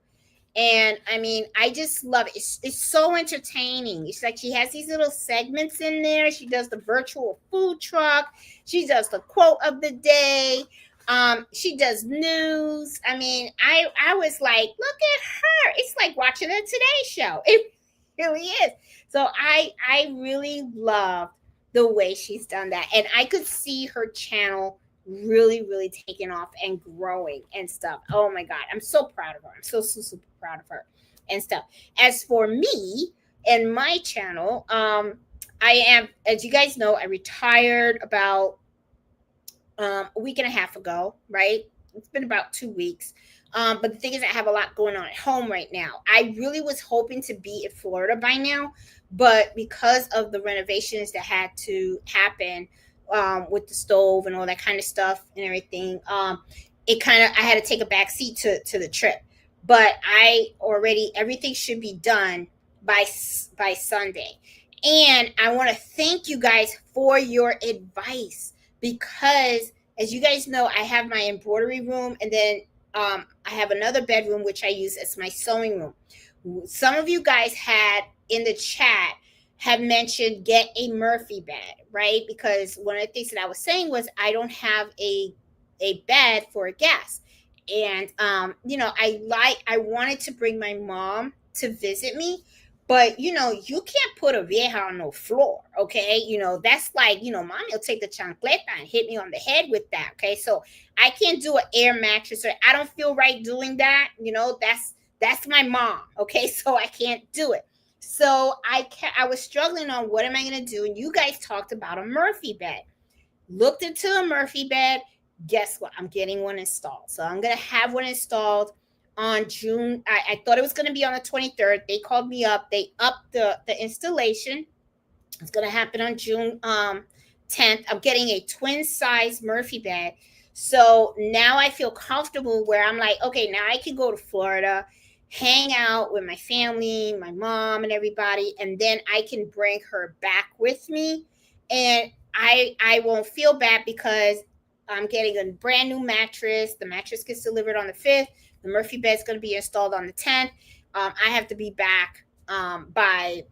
And I mean, I just love it. It's so entertaining. It's like she has these little segments in there. She does the virtual food truck. She does the quote of the day. She does news. I mean, I was like, look at her. It's like watching a Today Show. It really is. So I really love the way she's done that. And I could see her channel really, really taking off and growing and stuff. Oh my God. I'm so proud of her. I'm so super proud of her and stuff. As for me and my channel, I am, as you guys know, I retired about a week and a half ago, right? It's been about 2 weeks. But the thing is, I have a lot going on at home right now. I really was hoping to be in Florida by now, but because of the renovations that had to happen with the stove and all that kind of stuff and everything, I had to take a back seat to the trip. But everything should be done by Sunday. And I want to thank you guys for your advice, because as you guys know, I have my embroidery room, and then I have another bedroom which I use as my sewing room. Some of you guys had in the chat have mentioned get a Murphy bed, right? Because one of the things that I was saying was I don't have a bed for a guest. And I wanted to bring my mom to visit me, but you can't put a vieja on no floor, okay? That's like, mommy will take the chancleta and hit me on the head with that, okay? So I can't do an air mattress, or I don't feel right doing that. That's my mom, okay? So I can't do it. So I was struggling on what am I going to do, and you guys talked about a Murphy bed. Looked into a Murphy bed. Guess what? I'm getting one installed. So I'm going to have one installed on June. I thought it was going to be on the 23rd. They called me up. They upped the installation. It's going to happen on June 10th. I'm getting a twin size Murphy bed. So now I feel comfortable where I'm like, okay, now I can go to Florida, hang out with my family, my mom and everybody, and then I can bring her back with me. And I won't feel bad, because I'm getting a brand new mattress. The mattress gets delivered on the 5th. The Murphy bed's going to be installed on the 10th. I have to be back by,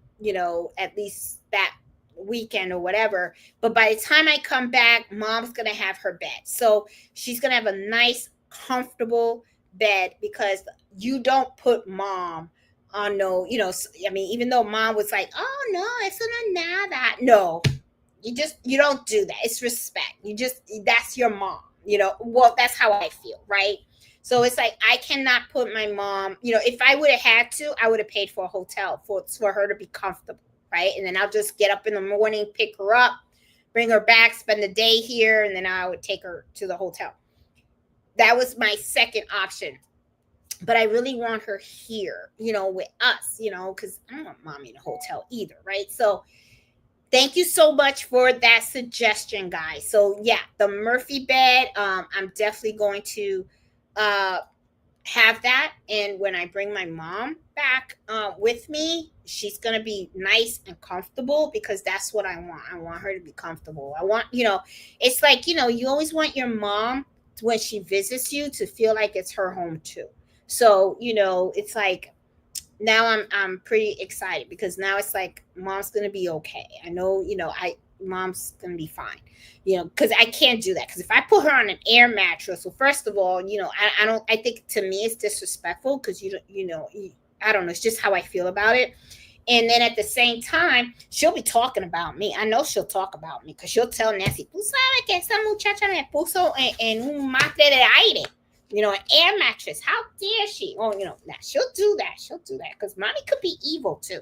at least that weekend or whatever. But by the time I come back, mom's going to have her bed. So she's going to have a nice, comfortable bed, because you don't put mom on even though mom was like, oh no, it's not that. No, you don't do that. It's respect. That's your mom, well, that's how I feel, right? So it's like, I cannot put my mom, if I would have had to, I would have paid for a hotel for her to be comfortable, right? And then I'll just get up in the morning, pick her up, bring her back, spend the day here, and then I would take her to the hotel. That was my second option. But I really want her here, with us, because I don't want mommy in a hotel either, right? So thank you so much for that suggestion, guys. So yeah, the Murphy bed, I'm definitely going to have that. And when I bring my mom back with me, she's going to be nice and comfortable, because that's what I want. I want her to be comfortable. I want, it's like, you always want your mom, when she visits you, to feel like it's her home too. So, it's like, now I'm pretty excited, because now it's like, mom's going to be okay. I know, mom's going to be fine, because I can't do that. Because if I put her on an air mattress, well, first of all, I think, to me, it's disrespectful, because I don't know. It's just how I feel about it. And then at the same time, she'll be talking about me. I know she'll talk about me, because she'll tell Nancy, tú sabes que esa muchacha me puso en un mate de aire. An air mattress. How dare she? Oh, she'll do that. She'll do that, because mommy could be evil too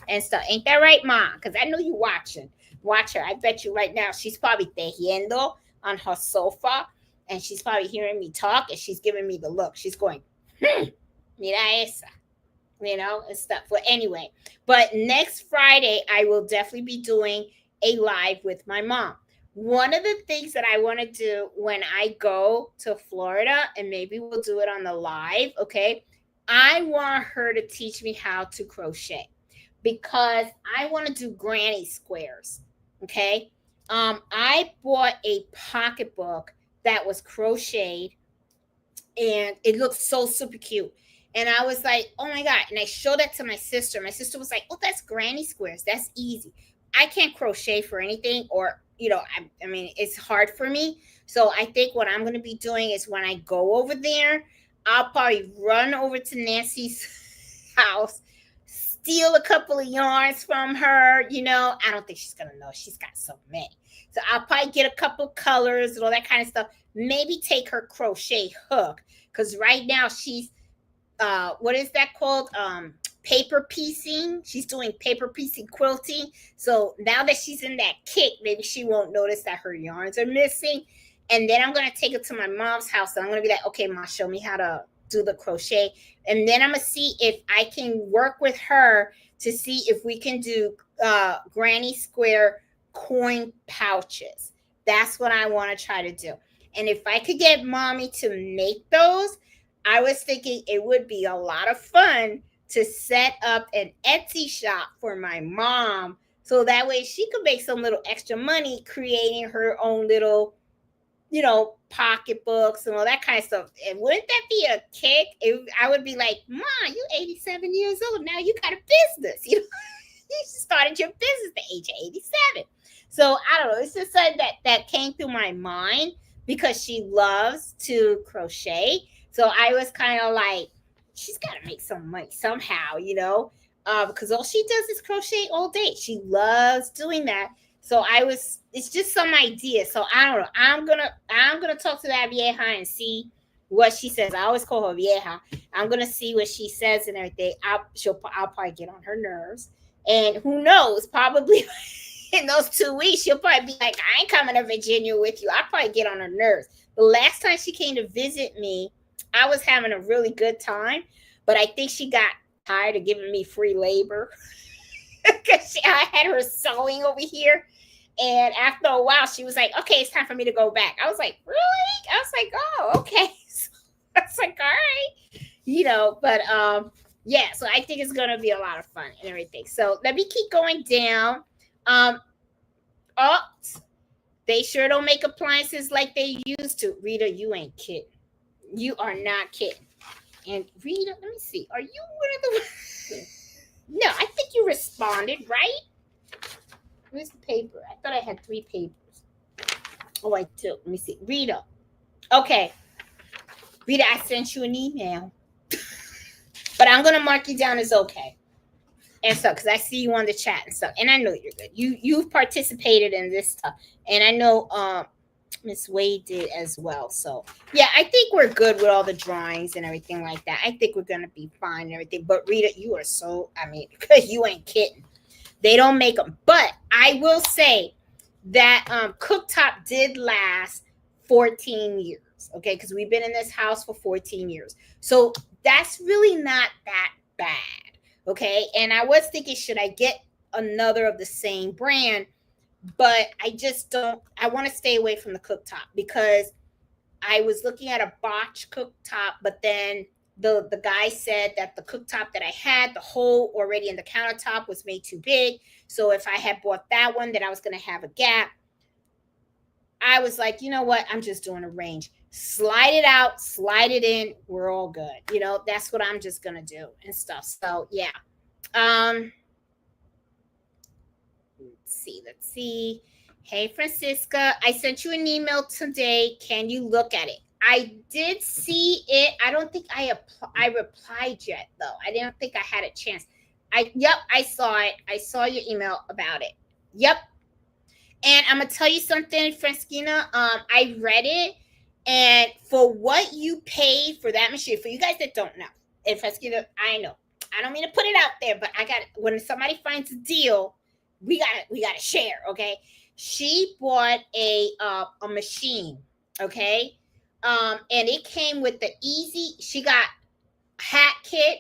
and stuff. Ain't that right, mom? Because I know you watching. Watch her. I bet you right now she's probably tejiendo on her sofa, and she's probably hearing me talk, and she's giving me the look. She's going, mira esa, and stuff. But anyway, but next Friday, I will definitely be doing a live with my mom. One of the things that I want to do when I go to Florida, and maybe we'll do it on the live, okay? I want her to teach me how to crochet, because I want to do granny squares, okay? I bought a pocketbook that was crocheted, and it looked so super cute. And I was like, oh my God. And I showed that to my sister. My sister was like, oh, that's granny squares. That's easy. I can't crochet for anything, or I mean, it's hard for me. So I think what I'm going to be doing is, when I go over there, I'll probably run over to Nancy's house, steal a couple of yarns from her. I don't think she's going to know. She's got so many. So I'll probably get a couple colors and all that kind of stuff. Maybe take her crochet hook, because right now she's, what is that called? Paper piecing. She's doing paper piecing quilting. So now that she's in that kick, maybe she won't notice that her yarns are missing. And then I'm going to take it to my mom's house, and I'm going to be like, okay, Mom, show me how to do the crochet. And then I'm going to see if I can work with her to see if we can do granny square coin pouches. That's what I want to try to do. And if I could get mommy to make those, I was thinking it would be a lot of fun to set up an Etsy shop for my mom, so that way she could make some little extra money creating her own little, pocketbooks and all that kind of stuff. And wouldn't that be a kick? I would be like, Mom, you 87 years old. Now you got a business. You started your business at the age of 87. So I don't know. It's just something that came through my mind, because she loves to crochet. So I was kind of like, she's got to make some money somehow, because all she does is crochet all day. She loves doing that. So it's just some idea. So I don't know. I'm gonna talk to that vieja and see what she says. I always call her vieja. I'm gonna see what she says and everything. I'll probably get on her nerves, and who knows? Probably in those 2 weeks, she'll probably be like, I ain't coming to Virginia with you. I'll probably get on her nerves. The last time she came to visit me, I was having a really good time, but I think she got tired of giving me free labor, because I had her sewing over here. And after a while, she was like, okay, it's time for me to go back. I was like, really? I was like, oh, okay. So I was like, all right. But yeah, so I think it's going to be a lot of fun and everything. So let me keep going down. They sure don't make appliances like they used to. Rita, you ain't kidding. You are not kidding. And Rita, let me see. Are you one of the No, I think you responded, right? Where's the paper? I thought I had 3 papers. Oh, I do. Let me see. Rita. Okay. Rita, I sent you an email. But I'm gonna mark you down as okay. And so, because I see you on the chat and stuff, and I know you're good. You've participated in this stuff, and I know Miss Wade did as well. So yeah, I think we're good with all the drawings and everything like that. I think we're gonna be fine and everything. But Rita, you are so, I mean, because you ain't kidding. They don't make them. But I will say that cooktop did last 14 years. Okay, because we've been in this house for 14 years. So that's really not that bad. Okay, and I was thinking, should I get another of the same brand? But I just don't. I want to stay away from the cooktop because I was looking at a Botch cooktop, but then the guy said that the cooktop that I had, the hole already in the countertop was made too big. So if I had bought that one, then I was going to have a gap. I was like, you know what? I'm just doing a range. Slide it out, slide it in. We're all good. You know, that's what I'm just going to do and stuff. So yeah. Let's see. Hey, Francisca, I sent you an email today. Can you look at it? I did see it. I don't think I replied yet, though. I didn't think I had a chance. Yep, I saw it. I saw your email about it. Yep. And I'm gonna tell you something, Franskina. I read it, and for what you paid for that machine, for you guys that don't know, and Franskina, I know. I don't mean to put it out there, but I got when somebody finds a deal, we gotta share, okay? She bought a machine, okay, and it came with the easy. She got hat kit,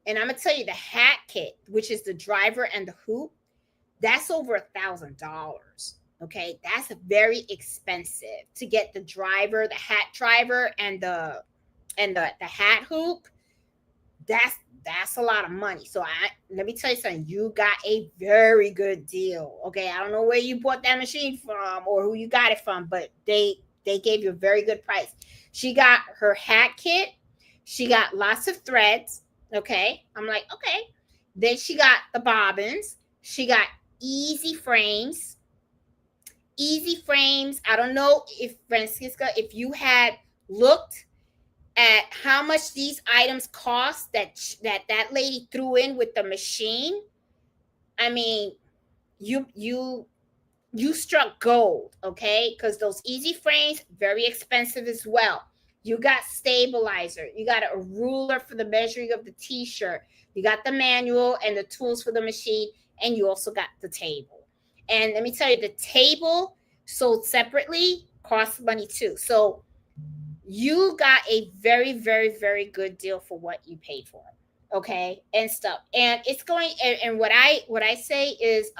and I'm gonna tell you the hat kit, which is the driver and the hoop, that's over $1,000. Okay, that's very expensive to get the driver, the hat driver, and the hat hoop. That's a lot of money. So let me tell you something. You got a very good deal. Okay, I don't know where you bought that machine from or who you got it from, but they gave you a very good price. She got her hat kit. She got lots of threads. Okay, I'm like, okay. Then she got the bobbins. She got easy frames. Easy frames. I don't know if Francisca, if you had looked at how much these items cost that lady threw in with the machine. I mean, you struck gold, okay? Because those easy frames, very expensive as well. You got stabilizer. You got a ruler for the measuring of the t-shirt. You got the manual and the tools for the machine, and you also got the table. And let me tell you, the table sold separately costs money too. So you got a very, very, very good deal for what you paid for, okay, and stuff. And it's going. And what I say is,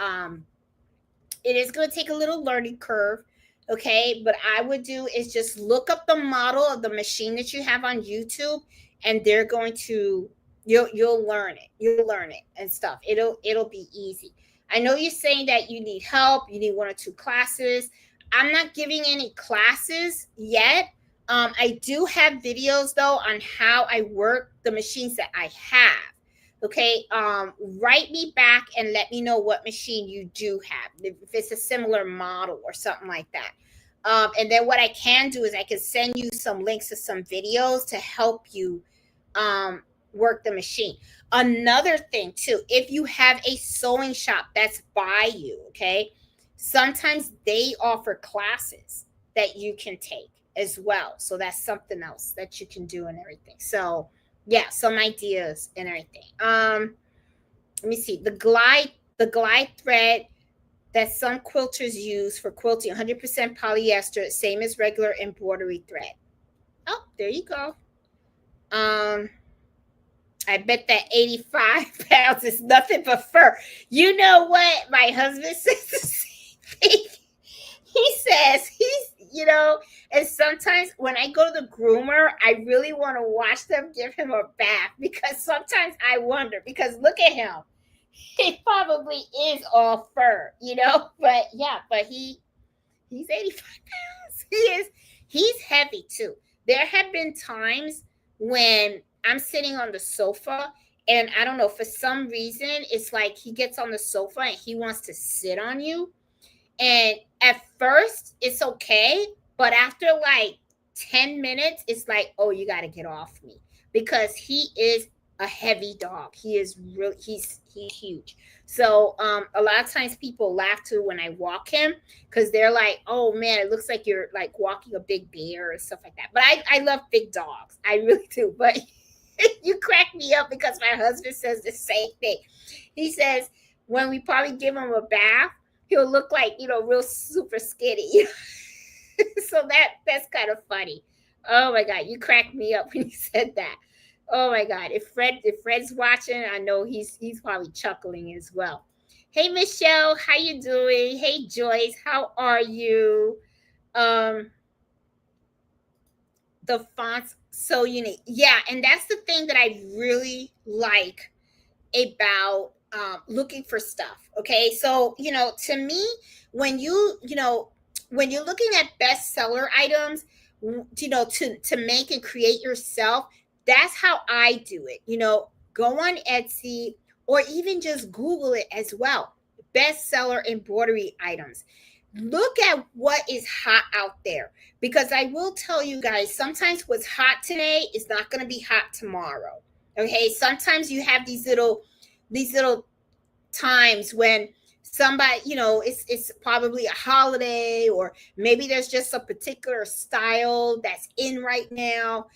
it is going to take a little learning curve, okay. But I would do is just look up the model of the machine that you have on YouTube, and they're going to you'll learn it. You'll learn it and stuff. It'll be easy. I know you're saying that you need help. You need 1 or 2 classes. I'm not giving any classes yet. I do have videos though on how I work the machines that I have. Okay. Write me back and let me know what machine you do have, if it's a similar model or something like that. And then what I can do is I can send you some links to some videos to help you work the machine. Another thing too, if you have a sewing shop that's by you, okay, sometimes they offer classes that you can take as well. So that's something else that you can do and everything. So yeah, some ideas and everything. Let me see. The glide thread that some quilters use for quilting, 100% polyester, same as regular embroidery thread. Oh, there you go. I bet that 85 pounds is nothing but fur. You know what? My husband says the same thing. He says and sometimes when I go to the groomer, I really want to watch them give him a bath, because sometimes I wonder, because look at him. He probably is all fur, but yeah, but he He's 85 pounds. He's heavy too. There have been times when I'm sitting on the sofa and I don't know, for some reason, it's like he gets on the sofa and he wants to sit on you. And at first, it's okay. But after like 10 minutes, it's like, oh, you got to get off me because he is a heavy dog. He is really, he's huge. So a lot of times people laugh too when I walk him because they're like, oh man, it looks like you're like walking a big bear or stuff like that. But I love big dogs. I really do. But you crack me up because my husband says the same thing. He says when we probably give him a bath, he'll look like, real super skinny. So that's kind of funny. Oh my God, you cracked me up when you said that. Oh my God, if Fred's watching, I know he's probably chuckling as well. Hey Michelle, how you doing? Hey Joyce, how are you? Um, the fonts so unique. Yeah, and that's the thing that I really like about looking for stuff. Okay, so to me, when when you're looking at bestseller items, to make and create yourself, that's how I do it. Go on Etsy or even just Google it as well. Bestseller embroidery items. Look at what is hot out there because I will tell you guys, sometimes what's hot today is not going to be hot tomorrow. Okay, sometimes you have these little times when somebody, it's probably a holiday, or maybe there's just a particular style that's in right now,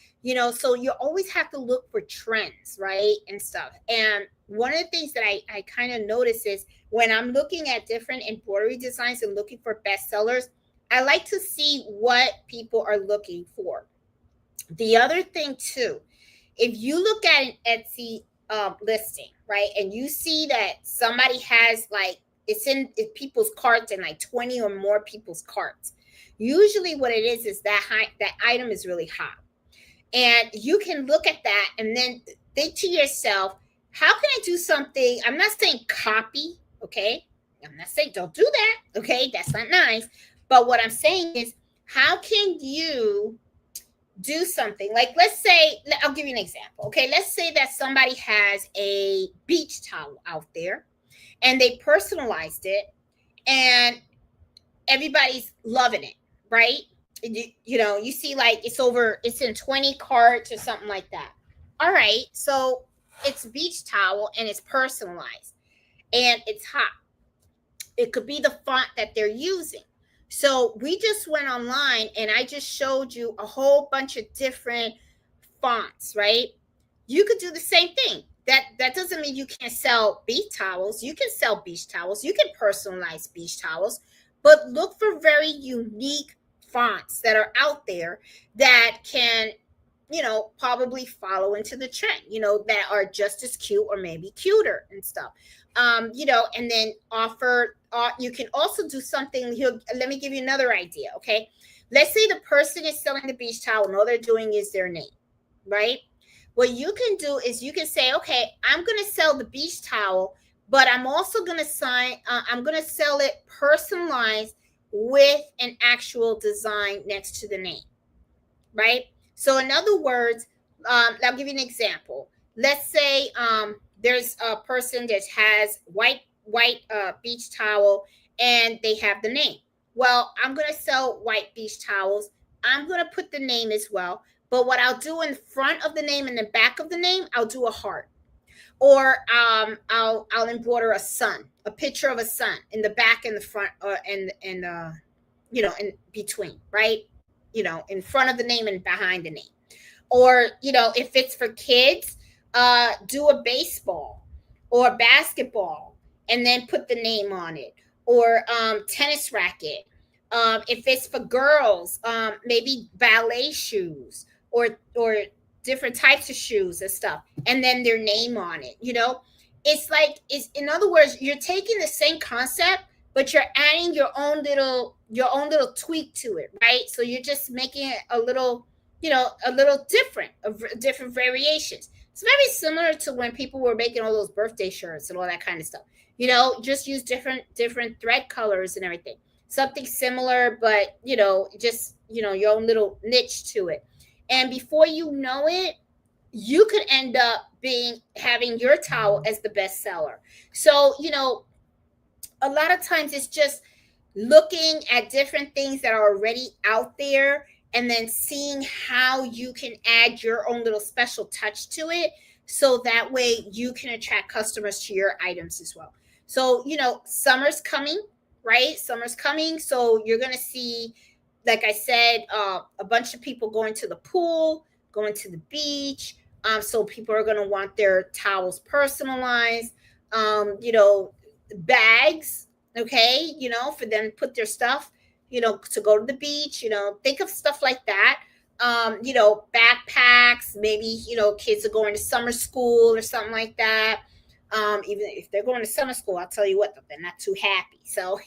so you always have to look for trends, right? And stuff. And one of the things that I kind of notice is when I'm looking at different embroidery designs and looking for bestsellers, I like to see what people are looking for. The other thing too, if you look at an Etsy listing, right, and you see that somebody has like it's in people's carts and like 20 or more people's carts, usually what it is that item is really hot, and you can look at that and then think to yourself, how can I do something? I'm not saying copy, okay? I'm not saying don't do that, okay? That's not nice. But what I'm saying is, how can you do something like, let's say, I'll give you an example. Okay, let's say that somebody has a beach towel out there and they personalized it and everybody's loving it, right? You see like it's in 20 carts or something like that. All right, so it's beach towel and it's personalized and it's hot. It could be the font that they're using. So we just went online and I just showed you a whole bunch of different fonts, right? You could do the same thing. That doesn't mean you can't sell beach towels. You can sell beach towels. You can personalize beach towels, but look for very unique fonts that are out there that can, probably follow into the trend, that are just as cute or maybe cuter and stuff. And then you can also do something here. Let me give you another idea. Okay. Let's say the person is selling the beach towel and all they're doing is their name, right? What you can do is you can say, okay, I'm going to sell the beach towel, but I'm also going to I'm going to sell it personalized with an actual design next to the name, right? So in other words, I'll give you an example. Let's say there's a person that has white beach towel and they have the name. Well, I'm going to sell white beach towels. I'm going to put the name as well. But what I'll do in front of the name and the back of the name, I'll do a heart. Or I'll embroider a picture of a sun in the back and the front, and in between, right? In front of the name and behind the name. Or, if it's for kids, do a baseball or basketball and then put the name on it. Or tennis racket. If it's for girls, maybe ballet shoes or different types of shoes and stuff, and then their name on it. It's in other words, you're taking the same concept, but you're adding your own little tweak to it, right? So you're just making it a little different variations. It's very similar to when people were making all those birthday shirts and all that kind of stuff. Just use different thread colors and everything. something similar, but just your own little niche to it. And before you know it, you could end up having your towel as the best seller. So a lot of times it's just looking at different things that are already out there and then seeing how you can add your own little special touch to it, so that way you can attract customers to your items as well. So summer's coming, right? Summer's coming, so you're going to see, like I said, a bunch of people going to the pool, going to the beach. So people are going to want their towels personalized. Bags, okay, for them to put their stuff, to go to the beach, think of stuff like that. Backpacks, maybe, kids are going to summer school or something like that. Even if they're going to summer school, I'll tell you what, they're not too happy. So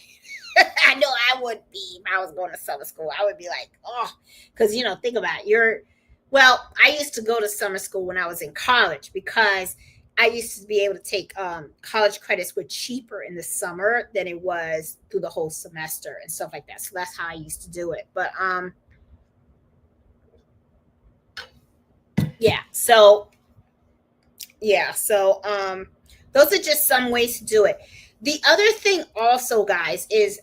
I know I would be if I was going to summer school. I would be like, oh, because, think about it. Well, I used to go to summer school when I was in college because I used to be able to take college credits were cheaper in the summer than it was through the whole semester and stuff like that. So that's how I used to do it. But yeah, so those are just some ways to do it. The other thing also, guys, is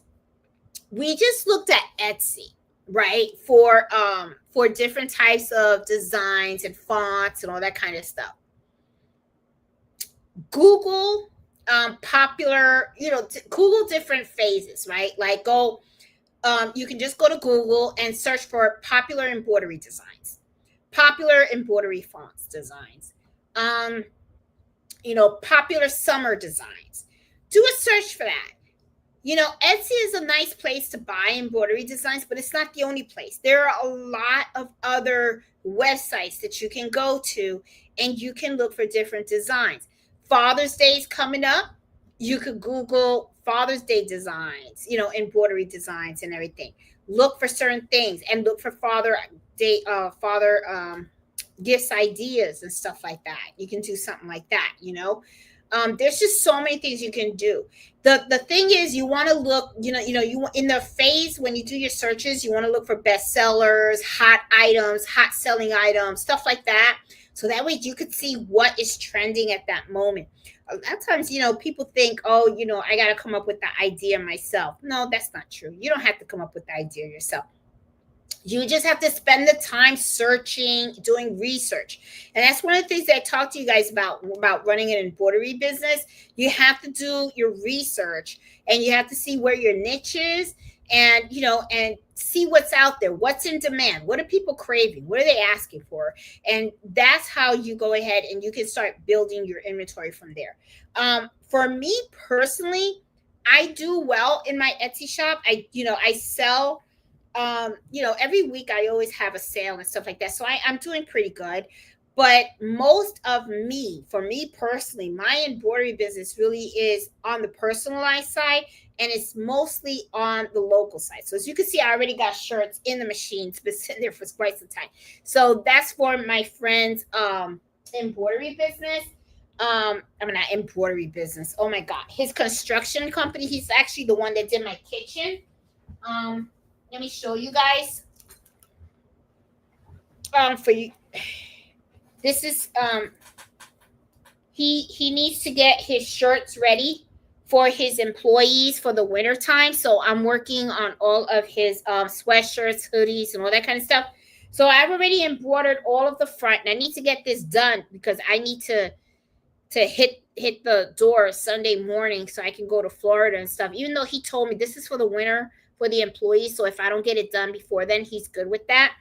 we just looked at Etsy, right? For different types of designs and fonts and all that kind of stuff. Google popular, Google different phases, right? Like you can just go to Google and search for popular embroidery designs, popular embroidery fonts designs, popular summer designs. Do a search for that. Etsy is a nice place to buy embroidery designs, but it's not the only place. There are a lot of other websites that you can go to and you can look for different designs. Father's Day is coming up. You could Google Father's Day designs, embroidery designs and everything. Look for certain things and look for Father gifts ideas and stuff like that. You can do something like that, there's just so many things you can do. The thing is, you want to look, you in the phase when you do your searches, you want to look for bestsellers, hot items, hot selling items, stuff like that. So that way you could see what is trending at that moment. A lot of times, people think, oh, I got to come up with the idea myself. No, that's not true. You don't have to come up with the idea yourself. You just have to spend the time searching, doing research. And that's one of the things that I talk to you guys about running an embroidery business. You have to do your research and you have to see where your niche is and, and see what's out there. What's in demand? What are people craving? What are they asking for? And that's how you go ahead and you can start building your inventory from there. For me personally, I do well in my Etsy shop. I sell every week I always have a sale and stuff like that. So I'm doing pretty good. But for me personally, my embroidery business really is on the personalized side and it's mostly on the local side. So as you can see, I already got shirts in the machine. It's been sitting there for quite some time. So that's for my friend's embroidery business. Not embroidery business. Oh my God. His construction company. He's actually the one that did my kitchen. Let me show you guys. For you, this is he needs to get his shirts ready for his employees for the winter time. So I'm working on all of his sweatshirts, hoodies, and all that kind of stuff. So I've already embroidered all of the front, and I need to get this done because I need to hit the door Sunday morning so I can go to Florida and stuff. Even though he told me this is for the winter for the employees, so if I don't get it done before then, he's good with that.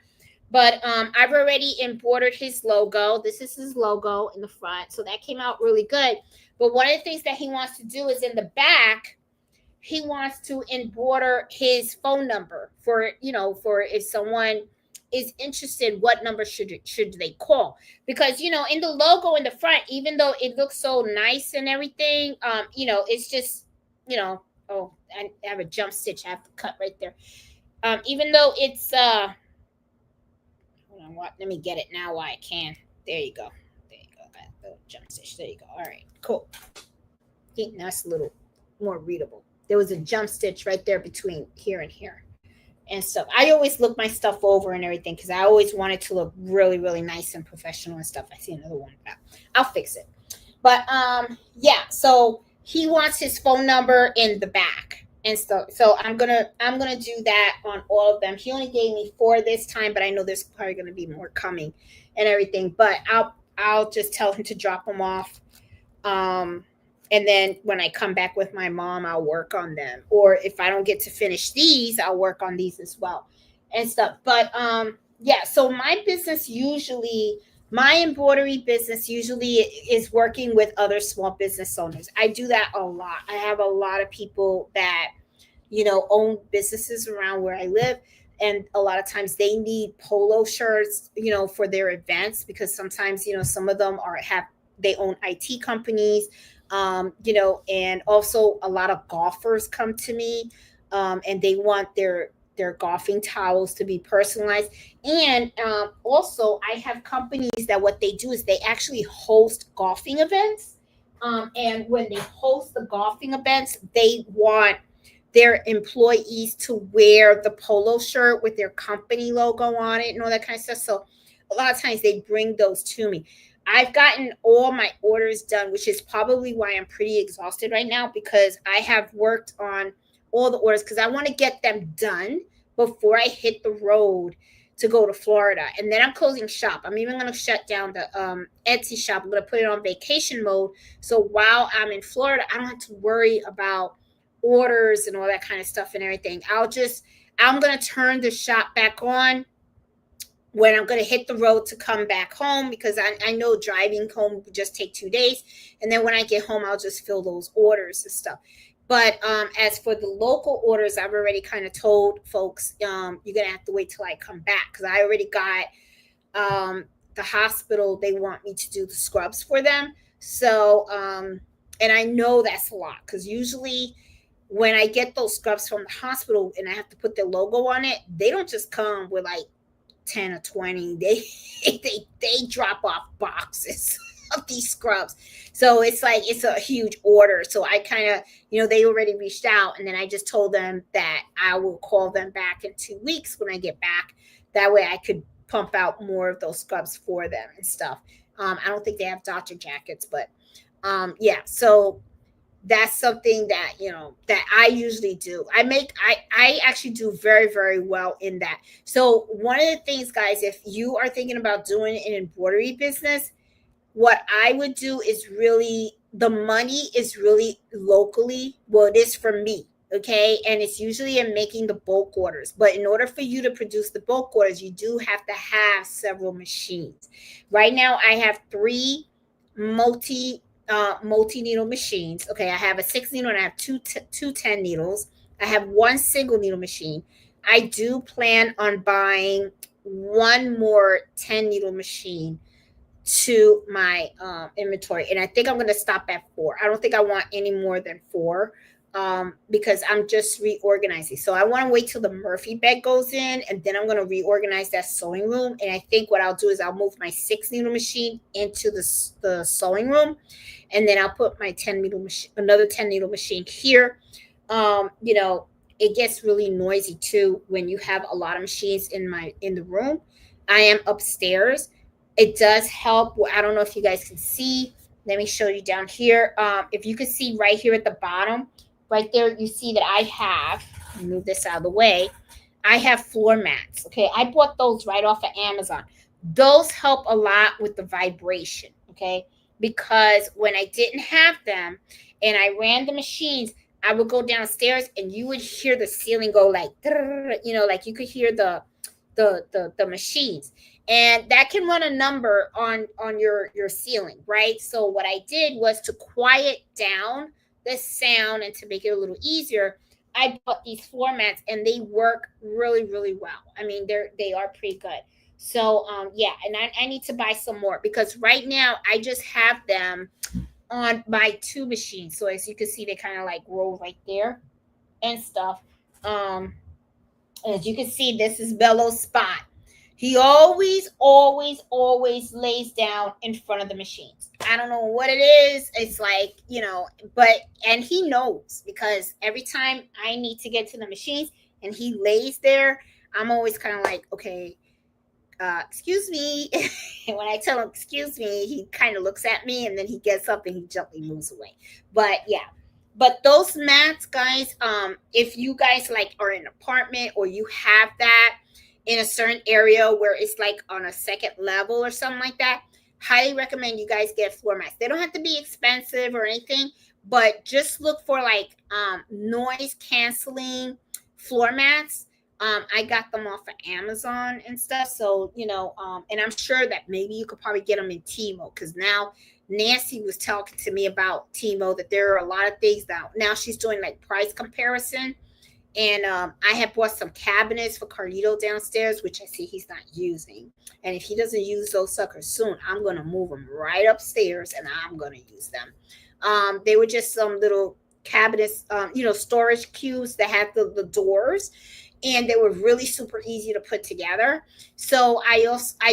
But I've already embroidered his logo. This is his logo in the front, so that came out really good. But one of the things that he wants to do is in the back, he wants to embroider his phone number for if someone is interested, what number should they call? Because in the logo in the front, even though it looks so nice and everything, it's just oh, I have a jump stitch I have to cut right there. Even though it's hold on, let me get it now while I can. There you go. The jump stitch. There you go. All right, cool. I think that's a little more readable. there was a jump stitch right there between here and here and stuff. I always look my stuff over and everything because I always want it to look really, really nice and professional and stuff. I see another one. I'll fix it. But yeah, so he wants his phone number in the back and stuff. So I'm gonna do that on all of them. He only gave me 4 this time, but I know there's probably gonna be more coming and everything. But I'll just tell him to drop them off. And then when I come back with my mom, I'll work on them. Or if I don't get to finish these, I'll work on these as well and stuff. But yeah, so my business usually, my embroidery business usually is working with other small business owners. I do that a lot. I have a lot of people that, you know, own businesses around where I live. And a lot of times they need polo shirts, you know, for their events, because sometimes, you know, some of them they own IT companies, you know, and also a lot of golfers come to me, and they want their golfing towels to be personalized. And also I have companies that what they do is they actually host golfing events. And when they host the golfing events, they want their employees to wear the polo shirt with their company logo on it and all that kind of stuff. So a lot of times they bring those to me. I've gotten all my orders done, which is probably why I'm pretty exhausted right now, because I have worked on all the orders because I want to get them done before I hit the road to go to Florida. And then I'm closing shop. I'm even going to shut down the Etsy shop. I'm going to put it on vacation mode. So while I'm in Florida, I don't have to worry about orders and all that kind of stuff and everything. I'm going to turn the shop back on when I'm going to hit the road to come back home, because I know driving home would just take 2 days. And then when I get home, I'll just fill those orders and stuff. But as for the local orders, I've already kind of told folks, you're going to have to wait till I come back, because I already got the hospital. They want me to do the scrubs for them. So, and I know that's a lot, because usually when I get those scrubs from the hospital and I have to put their logo on it, they don't just come with like 10 or 20. They drop off boxes of these scrubs. So it's like, it's a huge order. So I kind of, you know, they already reached out, and then I just told them that I will call them back in 2 weeks when I get back. That way I could pump out more of those scrubs for them and stuff. I don't think they have doctor jackets, but yeah. So that's something that, you know, that I usually do. I actually do very, very well in that. So one of the things, guys, if you are thinking about doing an embroidery business, what I would do is really, the money is really locally. Well, it is for me. Okay. And it's usually in making the bulk orders. But in order for you to produce the bulk orders, you do have to have several machines. Right now, I have 3 multi needle machines. Okay, I have a 6 needle and I have two 10 needles. I have 1 single needle machine. I do plan on buying 1 more 10 needle machine to my inventory, and I think I'm going to stop at 4. I don't think I want any more than 4, because I'm just reorganizing. So I want to wait till the Murphy bed goes in, and then I'm going to reorganize that sewing room. And I think what I'll do is I'll move my 6 needle machine into the sewing room, and then I'll put my 10 needle machine, another 10 needle machine here. You know, it gets really noisy too when you have a lot of machines in the room. I am upstairs. It does help. I don't know if you guys can see. Let me show you down here. If you can see right here at the bottom, right there, you see that I have, move this out of the way, I have floor mats. Okay, I bought those right off of Amazon. Those help a lot with the vibration. Okay, because when I didn't have them and I ran the machines, I would go downstairs and you would hear the ceiling go like, you know, like you could hear the machines, and that can run a number on your ceiling, right? So what I did was to quiet down the sound and to make it a little easier, I bought these floor mats, and they work really, really well. I mean, they are pretty good. So yeah, and I need to buy some more, because right now I just have them on my 2 machines. So as you can see, they kind of like roll right there and stuff. As you can see, this is Bello's spot. He always lays down in front of the machines. I don't know what it is. It's like, and he knows, because every time I need to get to the machines and he lays there, I'm always kind of like, okay, excuse me. And when I tell him, excuse me, he kind of looks at me and then he gets up and he gently moves away. But yeah, but those mats, guys, if you guys like are in an apartment or you have that in a certain area where it's like on a second level or something like that, highly recommend you guys get floor mats. They don't have to be expensive or anything, but just look for like noise canceling floor mats. I got them off of Amazon and stuff. So, and I'm sure that maybe you could probably get them in Timo, because now Nancy was talking to me about Timo, that there are a lot of things now she's doing like price comparison. And I have bought some cabinets for Carlito downstairs, which I see he's not using. And if he doesn't use those suckers soon, I'm going to move them right upstairs and I'm going to use them. They were just some little cabinets, storage cubes that had the doors. And they were really super easy to put together. So I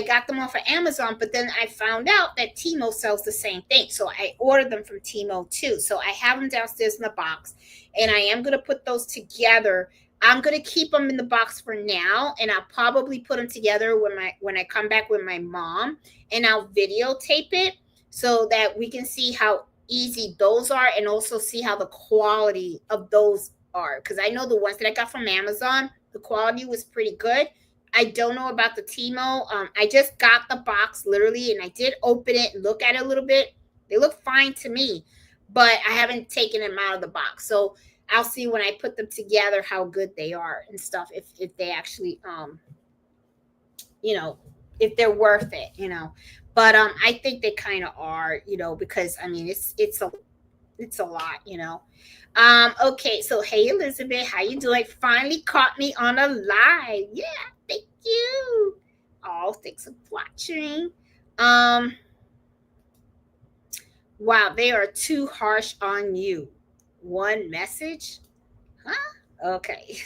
got them off of Amazon, but then I found out that Timo sells the same thing. So I ordered them from Timo too. So I have them downstairs in the box, and I am going to put those together. I'm going to keep them in the box for now, and I'll probably put them together when I come back with my mom, and I'll videotape it so that we can see how easy those are, and also see how the quality of those are, because I know the ones that I got from Amazon, the quality was pretty good. I don't know about the Timo. I just got the box literally, and I did open it and look at it a little bit. They look fine to me, but I haven't taken them out of the box. So I'll see when I put them together how good they are and stuff. If they actually, if they're worth it, But I think they kind of are, because I mean it's a lot. Okay, so hey Elizabeth, how you doing? Finally caught me on a live. Yeah, thank you. Oh, thanks for watching. Wow, they are too harsh on you. One message? Huh? Okay.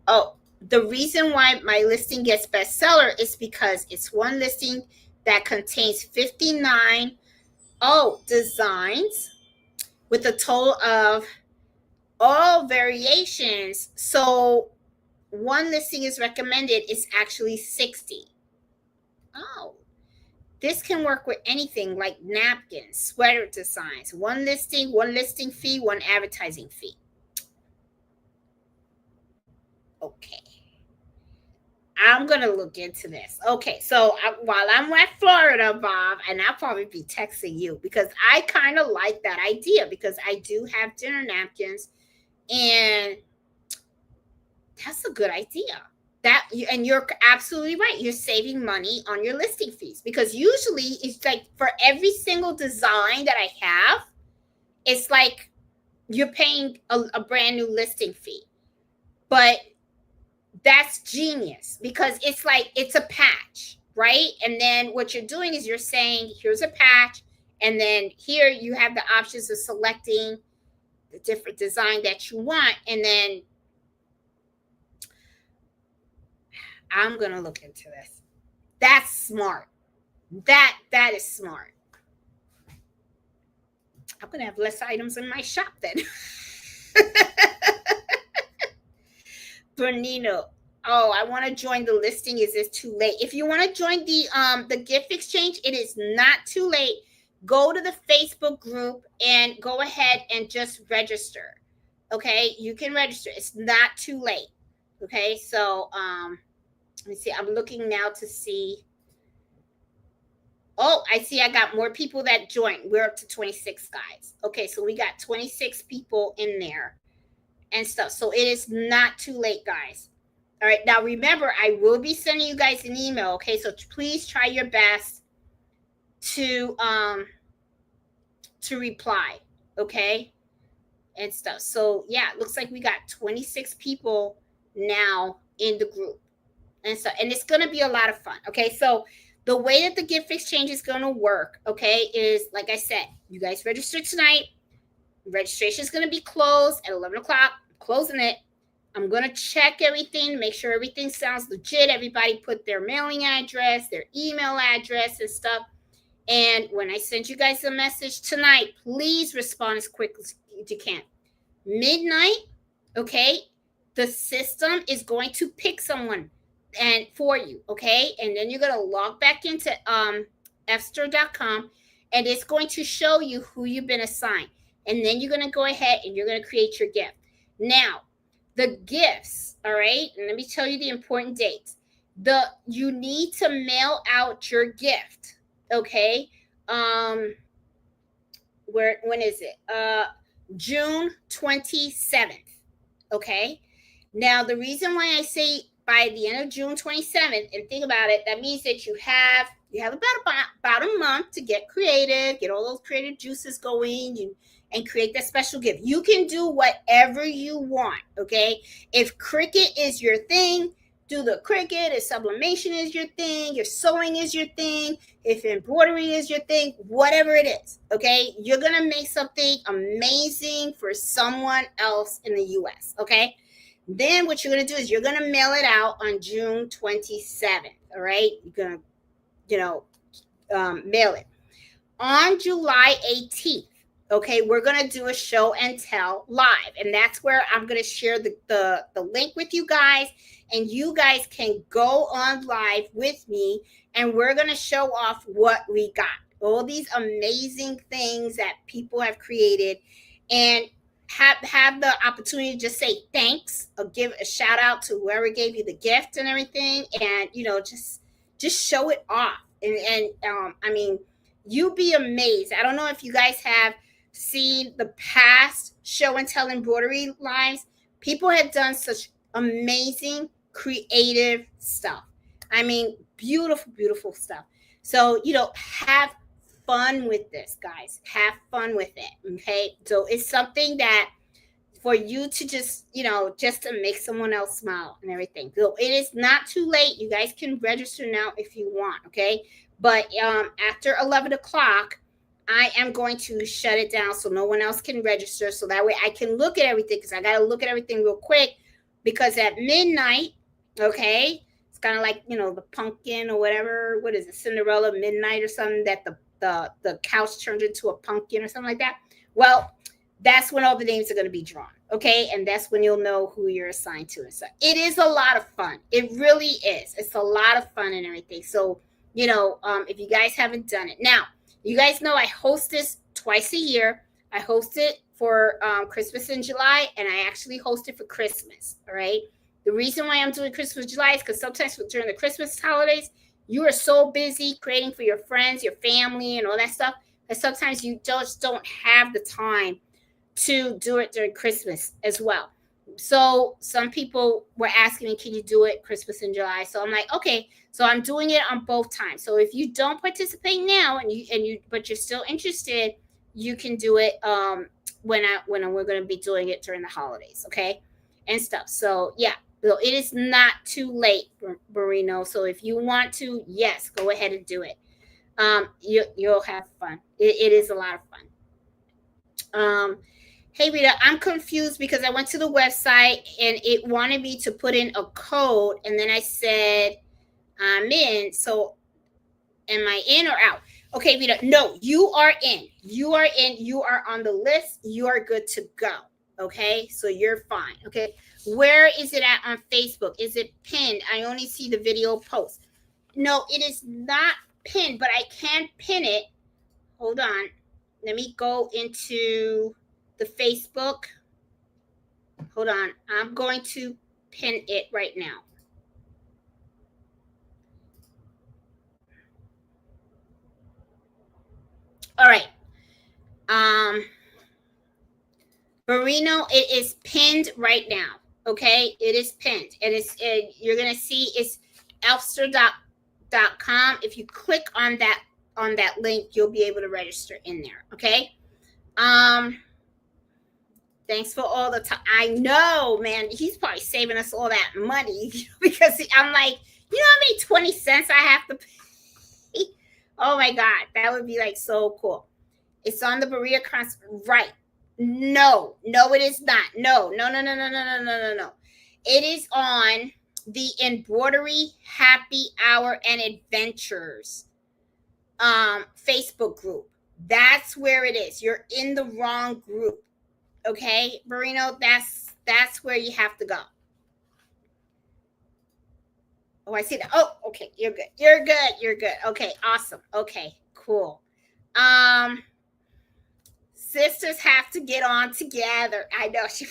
Oh, the reason why my listing gets bestseller is because it's one listing that contains 59 designs with a total of all variations. So one listing is recommended is actually 60. Oh, this can work with anything like napkins, sweater designs. One listing fee, one advertising fee. Okay. I'm going to look into this. Okay, so while I'm at Florida, Bob, and I'll probably be texting you, because I kind of like that idea, because I do have dinner napkins, and that's a good idea. And you're absolutely right. You're saving money on your listing fees, because usually it's like for every single design that I have, it's like you're paying a brand new listing fee. But that's genius, because it's like it's a patch, right? And then what you're doing is you're saying, here's a patch, and then here you have the options of selecting the different design that you want. And then I'm gonna look into this. That's smart. That is smart. I'm gonna have less items in my shop then. Bernino, oh, I want to join the listing. Is it too late? If you want to join the gift exchange, it is not too late. Go to the Facebook group and go ahead and just register. Okay, you can register. It's not too late. Okay, so let me see. I'm looking now to see. Oh, I see. I got more people that joined. We're up to 26 guys. Okay, so we got 26 people in there and stuff. So it is not too late, guys. All right. Now, remember, I will be sending you guys an email. Okay, so please try your best to reply. Okay, and stuff. So yeah, it looks like we got 26 people now in the group, and so, and it's gonna be a lot of fun. Okay, so the way that the gift exchange is gonna work, okay, is like I said, you guys register tonight. Registration is going to be closed at 11 o'clock. I'm closing it. I'm going to check everything, make sure everything sounds legit. Everybody put their mailing address, their email address and stuff. And when I send you guys a message tonight, please respond as quick as you can. Midnight, okay, the system is going to pick someone and for you, okay? And then you're going to log back into fster.com, and it's going to show you who you've been assigned. And then you're going to go ahead and you're going to create your gift. Now, the gifts, all right? And let me tell you the important dates. You need to mail out your gift, okay? When is it? June 27th, okay? Now, the reason why I say by the end of June 27th, and think about it, that means that you have about a month to get creative, get all those creative juices going, and create that special gift. You can do whatever you want, okay? If Cricut is your thing, do the Cricut. If sublimation is your thing, your sewing is your thing, if embroidery is your thing, whatever it is, okay? You're going to make something amazing for someone else in the U.S., okay? Then what you're going to do is you're going to mail it out on June 27th, all right? You're going to, mail it. On July 18th, okay, we're going to do a show and tell live. And that's where I'm going to share the link with you guys. And you guys can go on live with me. And we're going to show off what we got. All these amazing things that people have created. And have the opportunity to just say thanks. Or give a shout out to whoever gave you the gift and everything. And, just show it off. And I mean, you'll be amazed. I don't know if you guys have seen the past show and tell embroidery lives. People have done such amazing creative stuff. I mean, beautiful, beautiful stuff. So, have fun with this, guys. Have fun with it. Okay. So it's something that for you to just to make someone else smile and everything. So it is not too late. You guys can register now if you want. Okay. But after 11 o'clock, I am going to shut it down so no one else can register. So that way I can look at everything, because I got to look at everything real quick. Because at midnight, okay, it's kind of like, the pumpkin or whatever. What is it? Cinderella midnight or something, that the couch turned into a pumpkin or something like that. Well, that's when all the names are going to be drawn. Okay. And that's when you'll know who you're assigned to. And so it is a lot of fun. It really is. It's a lot of fun and everything. So, if you guys haven't done it. Now, you guys know I host this twice a year. I host it for Christmas in July, and I actually host it for Christmas. All right. The reason why I'm doing Christmas in July is because sometimes during the Christmas holidays, you are so busy creating for your friends, your family, and all that stuff, that sometimes you just don't have the time to do it during Christmas as well. So some people were asking me, can you do it Christmas in July? So I'm like, okay. So I'm doing it on both times. So if you don't participate now but you're still interested, you can do it when we're going to be doing it during the holidays, okay, and stuff. So yeah, so it is not too late, Marino. So if you want to, yes, go ahead and do it. You'll have fun. It is a lot of fun. Hey, Rita, I'm confused because I went to the website and it wanted me to put in a code. And then I said, I'm in. So am I in or out? Okay, Rita, no, you are in. You are in. You are on the list. You are good to go. Okay, so you're fine. Okay, where is it at on Facebook? Is it pinned? I only see the video post. No, it is not pinned, but I can pin it. Hold on. Let me go into the Facebook. Hold on. I'm going to pin it right now. All right. Marino, it is pinned right now. Okay, it is pinned, and you're gonna see it's elfster.com. If you click on that link, you'll be able to register in there. Okay. Thanks for all the time. I know, man. He's probably saving us all that money because I'm like, how many 20 cents I have to pay? Oh my God, that would be like so cool. It's on the Berea concert, right? No, it is not. No. It is on the Embroidery Happy Hour and Adventures Facebook group. That's where it is. You're in the wrong group. Okay, Marino, that's where you have to go. Oh, I see that. Oh, okay, you're good. You're good. You're good. Okay, awesome. Okay, cool. Um, Sisters have to get on together. I know she.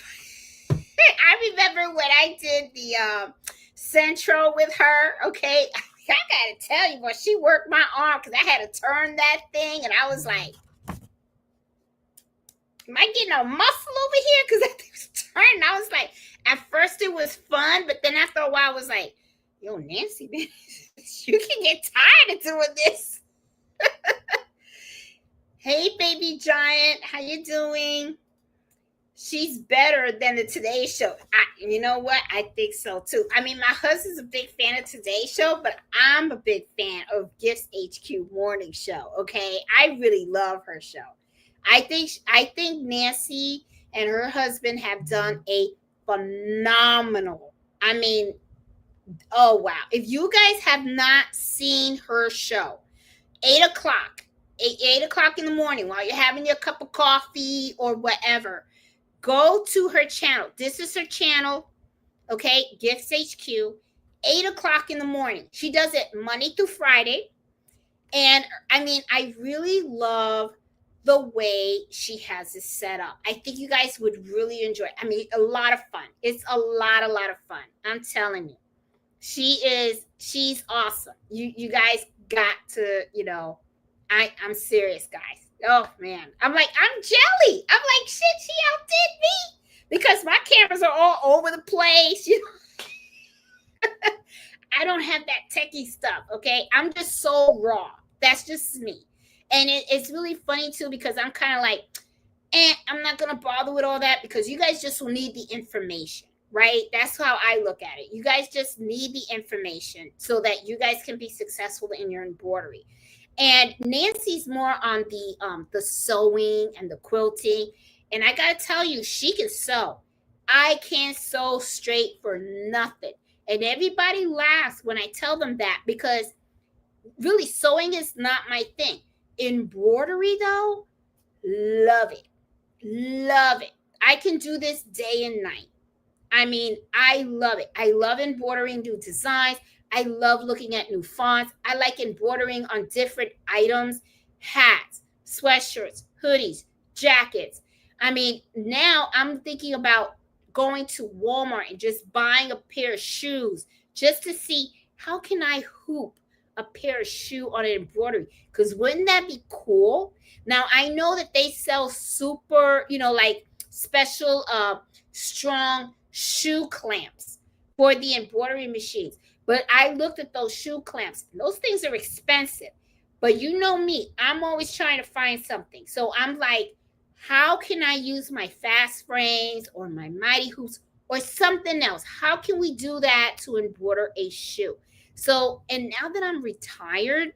I remember when I did the Central with her. Okay, I gotta tell you, boy, she worked my arm because I had to turn that thing, and I was like, "Am I getting a muscle over here?" Because that thing was turning. I was like, at first it was fun, but then after a while, I was like, "Yo, Nancy, man, you can get tired of doing this." Hey, baby giant, how you doing? She's better than the Today Show. You know what? I think so too. I mean, my husband's a big fan of Today Show, but I'm a big fan of Gifts HQ Morning Show. Okay, I really love her show. I think Nancy and her husband have done a phenomenal. I mean, oh wow! If you guys have not seen her show, 8 o'clock, 8 o'clock in the morning while you're having your cup of coffee or whatever, go to her channel. This is her channel, okay? Gifts HQ, 8 o'clock in the morning. She does it Monday through Friday. And I mean, I really love the way she has it set up. I think you guys would really enjoy it. I mean, a lot of fun. It's a lot of fun. I'm telling you. She's awesome. You guys got to, I'm serious, guys. Oh man. I'm jelly. I'm like, shit, she outdid me. Because my cameras are all over the place. I don't have that techie stuff, okay? I'm just so raw. That's just me. And it's really funny too, because I'm kind of like, I'm not gonna bother with all that, because you guys just will need the information, right? That's how I look at it. You guys just need the information so that you guys can be successful in your embroidery. And Nancy's more on the sewing and the quilting. And I gotta tell you, she can sew. I can't sew straight for nothing. And everybody laughs when I tell them that, because really sewing is not my thing. Embroidery though, love it. Love it. I can do this day and night. I mean, I love it. I love embroidering new designs. I love looking at new fonts. I like embroidering on different items, hats, sweatshirts, hoodies, jackets. I mean, now I'm thinking about going to Walmart and just buying a pair of shoes just to see how can I hoop a pair of shoe on an embroidery, because wouldn't that be cool? Now I know that they sell super, like special strong shoe clamps for the embroidery machines, but I looked at those shoe clamps. Those things are expensive, but you know me, I'm always trying to find something. So I'm like, how can I use my fast frames or my mighty hoops or something else? How can we do that to embroider a shoe? So, and now that I'm retired,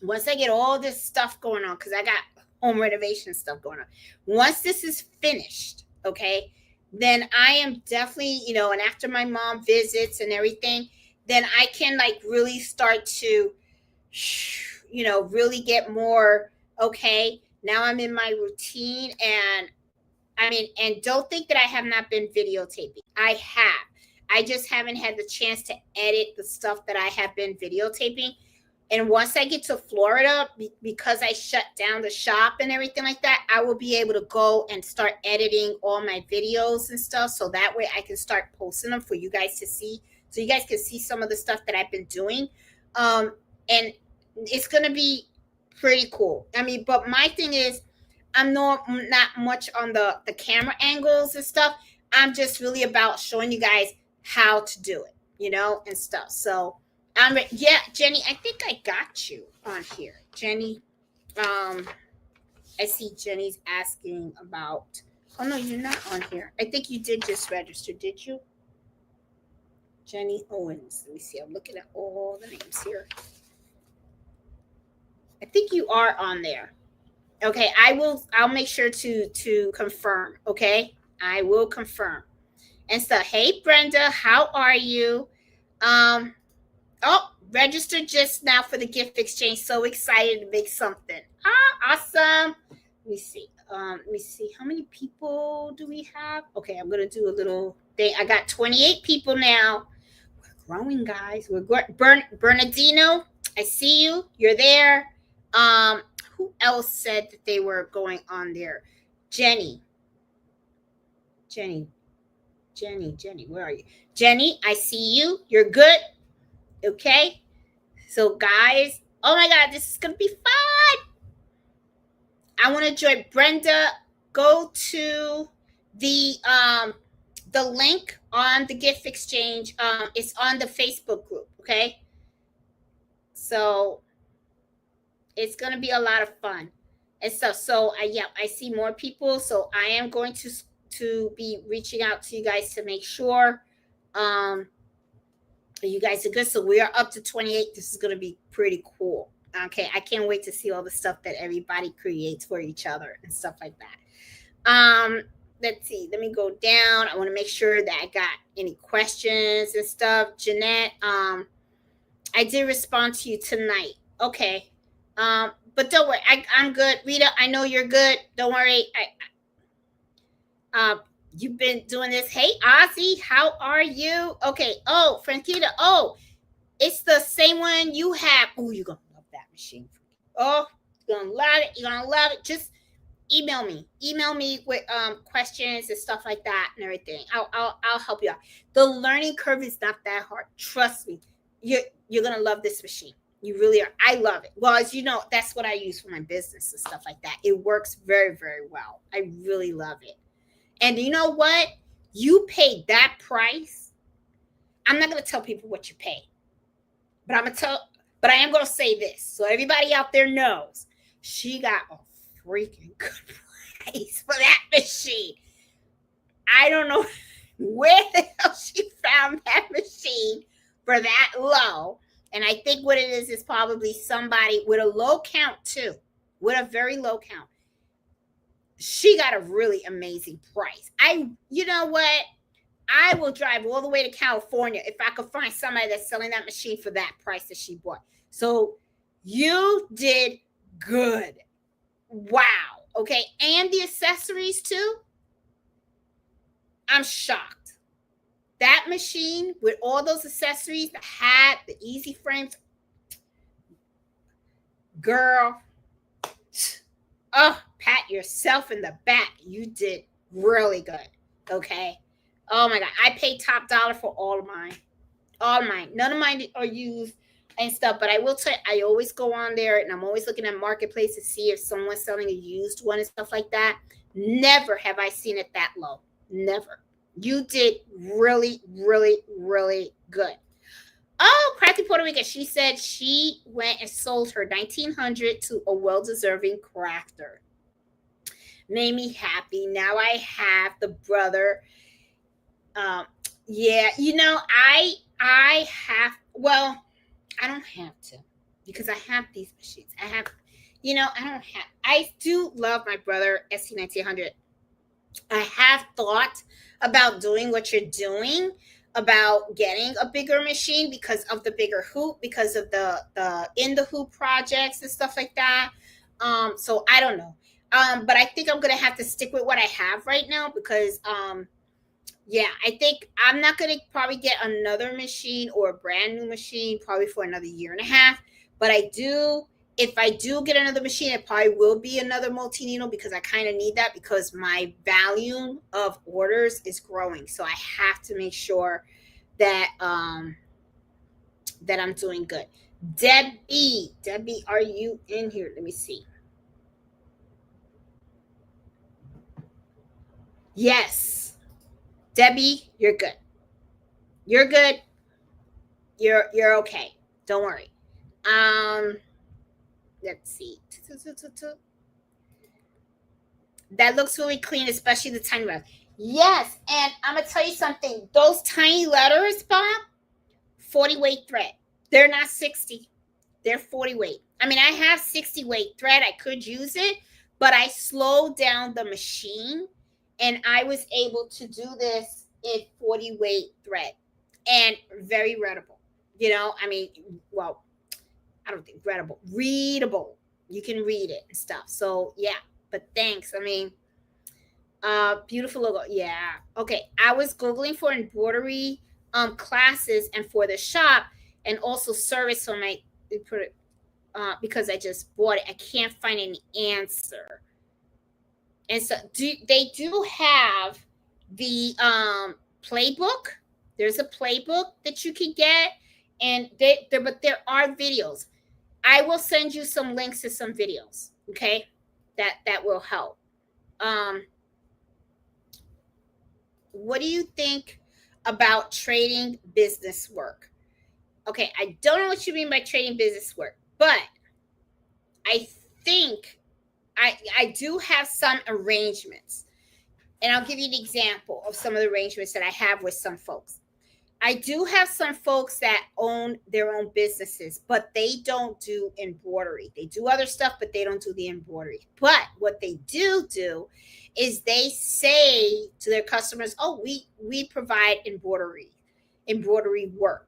once I get all this stuff going on, because I got home renovation stuff going on, once this is finished, okay, then I am definitely, and after my mom visits and everything, then I can like really start to, really get more, okay, now I'm in my routine. And I mean, and don't think that I have not been videotaping. I have. I just haven't had the chance to edit the stuff that I have been videotaping. And once I get to Florida, because I shut down the shop and everything like that, I will be able to go and start editing all my videos and stuff. So that way I can start posting them for you guys to see. So you guys can see some of the stuff that I've been doing. And it's going to be pretty cool. I mean, but my thing is, I'm not much on the camera angles and stuff. I'm just really about showing you guys how to do it, and stuff. So yeah, Jenny, I think I got you on here. Jenny, I see Jenny's asking about, oh no, you're not on here. I think you did just register, did you? Jenny Owens. Let me see. I'm looking at all the names here. I think you are on there. Okay, I'll make sure to confirm, okay? I will confirm. And so, hey Brenda, how are you? Oh, registered just now for the gift exchange. So excited to make something. Awesome. Let me see. Let me see. How many people do we have? Okay, I'm gonna do a little thing. I got 28 people now. We're growing, guys. We're Bernardino, I see you. You're there. Who else said that they were going on there? Jenny, where are you? Jenny, I see you. You're good. Okay. So, guys, oh my God, this is gonna be fun. I want to join Brenda. Go to the link on the gift exchange. It's on the Facebook group. Okay. So it's gonna be a lot of fun and stuff. So I see more people. So I am going to be reaching out to you guys to make sure you guys are good. So we are up to 28. This is gonna be pretty cool. Okay, I can't wait to see all the stuff that everybody creates for each other and stuff like that. Let's see. Let me go down. I want to make sure that I got any questions and stuff. Jeanette, I did respond to you tonight. Okay. But don't worry. I'm good. Rita, I know you're good. Don't worry. You've been doing this. Hey, Ozzy, how are you? Okay. Oh, Frankita. Oh, it's the same one you have. Oh, you're going to love that machine. Oh, you're going to love it. You're going to love it. Just email me with questions and stuff like that and everything. I'll help you out. The learning curve is not that hard. Trust me. You're going to love this machine. You really are. I love it. Well, as you know, that's what I use for my business and stuff like that. It works very, very well. I really love it. And you know what? You paid that price. I'm not going to tell people what you pay. But I am going to say this. So everybody out there knows she got a freaking good price for that machine. I don't know where the hell she found that machine for that low. And I think what it is probably somebody with a low count too, with a very low count. She got a really amazing price. You know what? I will drive all the way to California if I could find somebody that's selling that machine for that price that she bought. So you did good. Wow. Okay. And the accessories too. I'm shocked. That machine with all those accessories, the hat, the easy frames. Girl. Oh, pat yourself in the back. You did really good. Okay. Oh my God. I paid top dollar for all of mine. All of mine. None of mine are used and stuff. But I will tell you, I always go on there and I'm always looking at Marketplace to see if someone's selling a used one and stuff like that. Never have I seen it that low. Never. You did really, really, really good. Oh, Crafty Puerto Rican. She said she went and sold her 1900 to a well-deserving crafter. Made me happy. Now I have the brother. Yeah, you know, I have, well, I don't have to because I have these machines. I do love my brother ST1900. I have thought about doing what you're doing, about getting a bigger machine because of the bigger hoop, because of the in the hoop projects and stuff like that. So I don't know. But I think I'm gonna have to stick with what I have right now because yeah, I think I'm not gonna probably get another machine or a brand new machine probably for another year and a half. But if I do get another machine, it probably will be another multi-needle because I kind of need that because my volume of orders is growing. So I have to make sure that that I'm doing good. Debbie, are you in here? Let me see. Yes. Debbie, you're good. You're good. You're okay. Don't worry. Let's see. That looks really clean, especially the tiny letters. Yes, and I'm gonna tell you something. Those tiny letters, Bob, 40 weight thread. They're not 60. They're 40 weight. I mean, I have 60 weight thread. I could use it, but I slowed down the machine and I was able to do this in 40 weight thread and very readable. I mean, well, I don't think readable. You can read it and stuff. So yeah, but thanks. I mean, beautiful logo. Yeah. Okay. I was Googling for embroidery classes and for the shop and also service on my put it because I just bought it. I can't find any answer. And so they do have the playbook. There's a playbook that you can get, and but there are videos. I will send you some links to some videos. Okay, that will help. Um, what do you think about trading business work? Okay, I don't know what you mean by trading business work, but I think I do have some arrangements. And I'll give you an example of some of the arrangements that I have with some folks. I do have some folks that own their own businesses, but they don't do embroidery. They do other stuff, but they don't do the embroidery. But what they do is they say to their customers, "Oh, we provide embroidery work."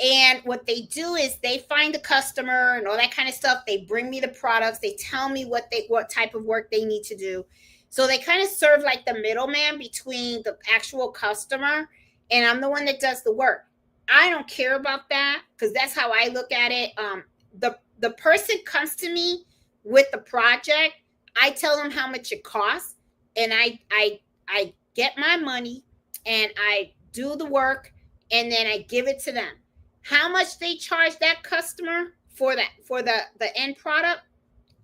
And what they do is they find the customer and all that kind of stuff. They bring me the products. They tell me what type of work they need to do. So they kind of serve like the middleman between the actual customer, and I'm the one that does the work. I don't care about that because that's how I look at it. The person comes to me with the project. I tell them how much it costs, and I get my money and I do the work, and then I give it to them. How much they charge that customer for the end product,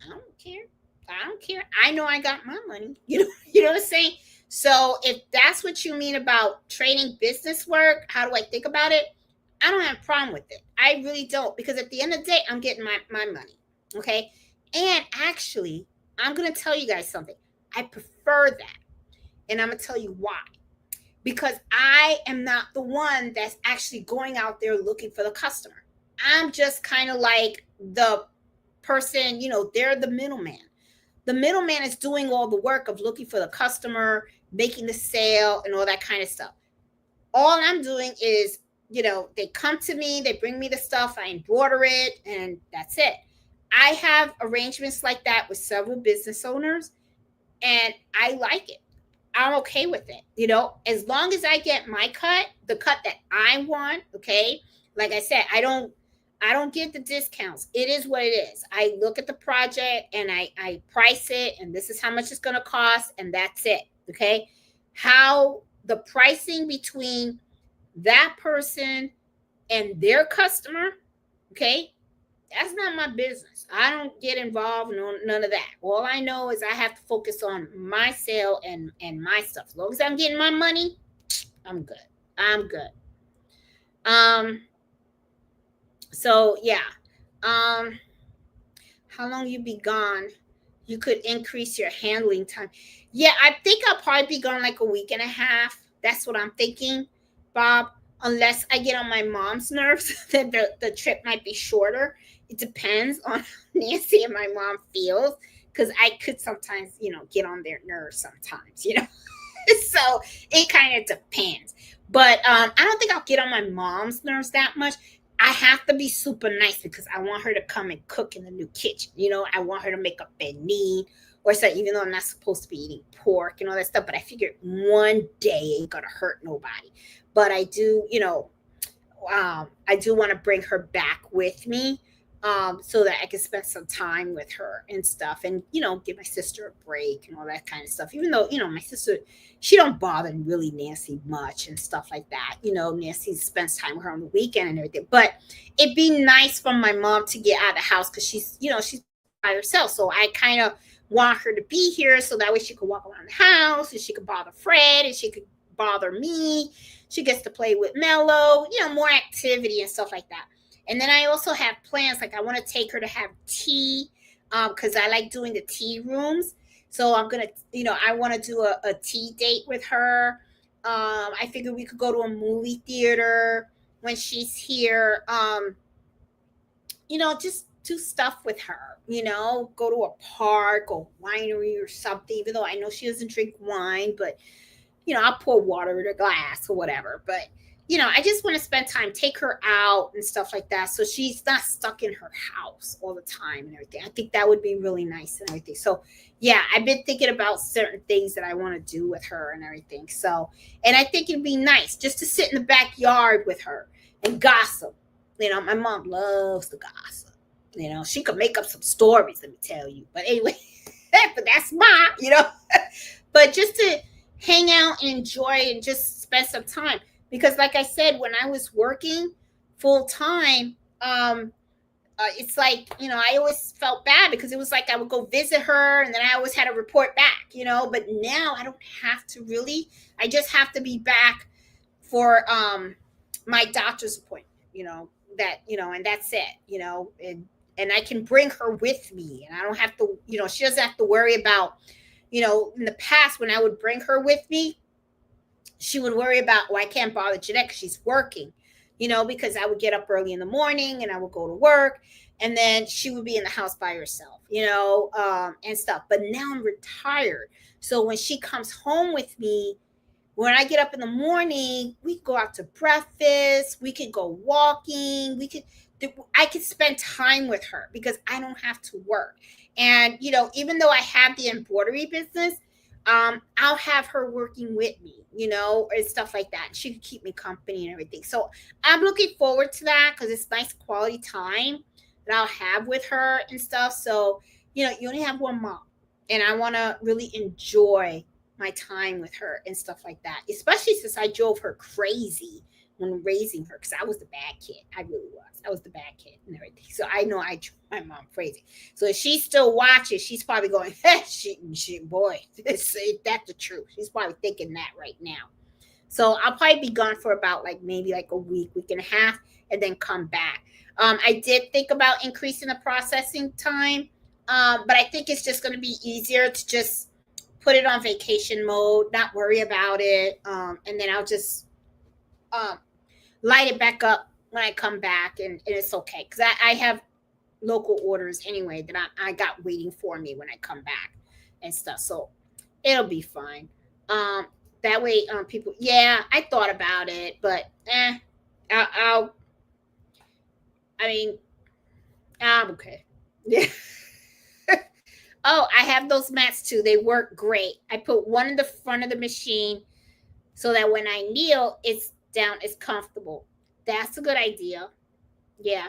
I don't care. I don't care. I know I got my money. You know what I'm saying? So if that's what you mean about trading business work, how do I think about it? I don't have a problem with it. I really don't, because at the end of the day, I'm getting my money. Okay. And actually, I'm gonna tell you guys something. I prefer that. And I'm gonna tell you why. Because I am not the one that's actually going out there looking for the customer. I'm just kind of like the person, they're the middleman. The middleman is doing all the work of looking for the customer, making the sale, and all that kind of stuff. All I'm doing is, they come to me, they bring me the stuff, I embroider it, and that's it. I have arrangements like that with several business owners, and I like it. I'm okay with it, as long as I get my cut, the cut that I want. Okay. Like I said, I don't get the discounts. It is what it is. I look at the project and I price it, and this is how much it's going to cost, and that's it. Okay. How the pricing between that person and their customer, okay, that's not my business. I don't get involved in none of that. All I know is I have to focus on my sale and my stuff. As long as I'm getting my money, I'm good. I'm good. So yeah. How long you be gone? You could increase your handling time. Yeah, I think I'll probably be gone like a week and a half. That's what I'm thinking, Bob. Unless I get on my mom's nerves, then the trip might be shorter. It depends on how Nancy and my mom feels, because I could sometimes, get on their nerves sometimes, So it kind of depends. But I don't think I'll get on my mom's nerves that much. I have to be super nice because I want her to come and cook in the new kitchen. I want her to make a beignete or something, even though I'm not supposed to be eating pork and all that stuff. But I figured one day ain't gonna hurt nobody. But I do, I do want to bring her back with me, so that I can spend some time with her and stuff, and give my sister a break and all that kind of stuff. Even though my sister, she don't bother really Nancy much and stuff like that. Nancy spends time with her on the weekend and everything. But it'd be nice for my mom to get out of the house because she's by herself. So I kind of want her to be here so that way she could walk around the house and she could bother Fred and she could bother me. She gets to play with Mello, more activity and stuff like that. And then I also have plans, like I want to take her to have tea, because I like doing the tea rooms. So I'm going to, I want to do a tea date with her. I figured we could go to a movie theater when she's here. Just do stuff with her, go to a park or winery or something, even though I know she doesn't drink wine, but I'll pour water in her glass or whatever. But I just want to spend time, take her out and stuff like that. So she's not stuck in her house all the time and everything. I think that would be really nice and everything. So yeah, I've been thinking about certain things that I want to do with her and everything. So, and I think it'd be nice just to sit in the backyard with her and gossip. My mom loves to gossip. She could make up some stories, let me tell you. But anyway, but that's mom. But just to hang out and enjoy and just spend some time. Because like I said, when I was working full time, it's like, I always felt bad because it was like I would go visit her and then I always had to report back, but now I don't have to really. I just have to be back for my doctor's appointment, and that's it, and I can bring her with me and I don't have to, she doesn't have to worry about, in the past when I would bring her with me, she would worry about, I can't bother Jeanette because she's working, because I would get up early in the morning and I would go to work and then she would be in the house by herself, and stuff. But now I'm retired. So when she comes home with me, when I get up in the morning, we go out to breakfast, we could go walking, I could spend time with her because I don't have to work. And, even though I have the embroidery business, I'll have her working with me, and stuff like that. She could keep me company and everything. So I'm looking forward to that because it's nice quality time that I'll have with her and stuff. So, you only have one mom, and I want to really enjoy my time with her and stuff like that, especially since I drove her crazy when raising her because I was the bad kid. I really was. I was the bad kid and everything. So I know I drove my mom crazy. So if she still watches, she's probably going, she boy, that's the truth. She's probably thinking that right now. So I'll probably be gone for about maybe a week and a half, and then come back. I did think about increasing the processing time, but I think it's just going to be easier to just put it on vacation mode, not worry about it, and then I'll just light it back up when I come back, and it's okay because I have local orders anyway that I got waiting for me when I come back and stuff. So it'll be fine. That way, people, yeah, I thought about it, but I mean, I'm okay. Yeah. Oh, I have those mats too. They work great. I put one in the front of the machine so that when I kneel, it's down, it's comfortable. That's a good idea. Yeah.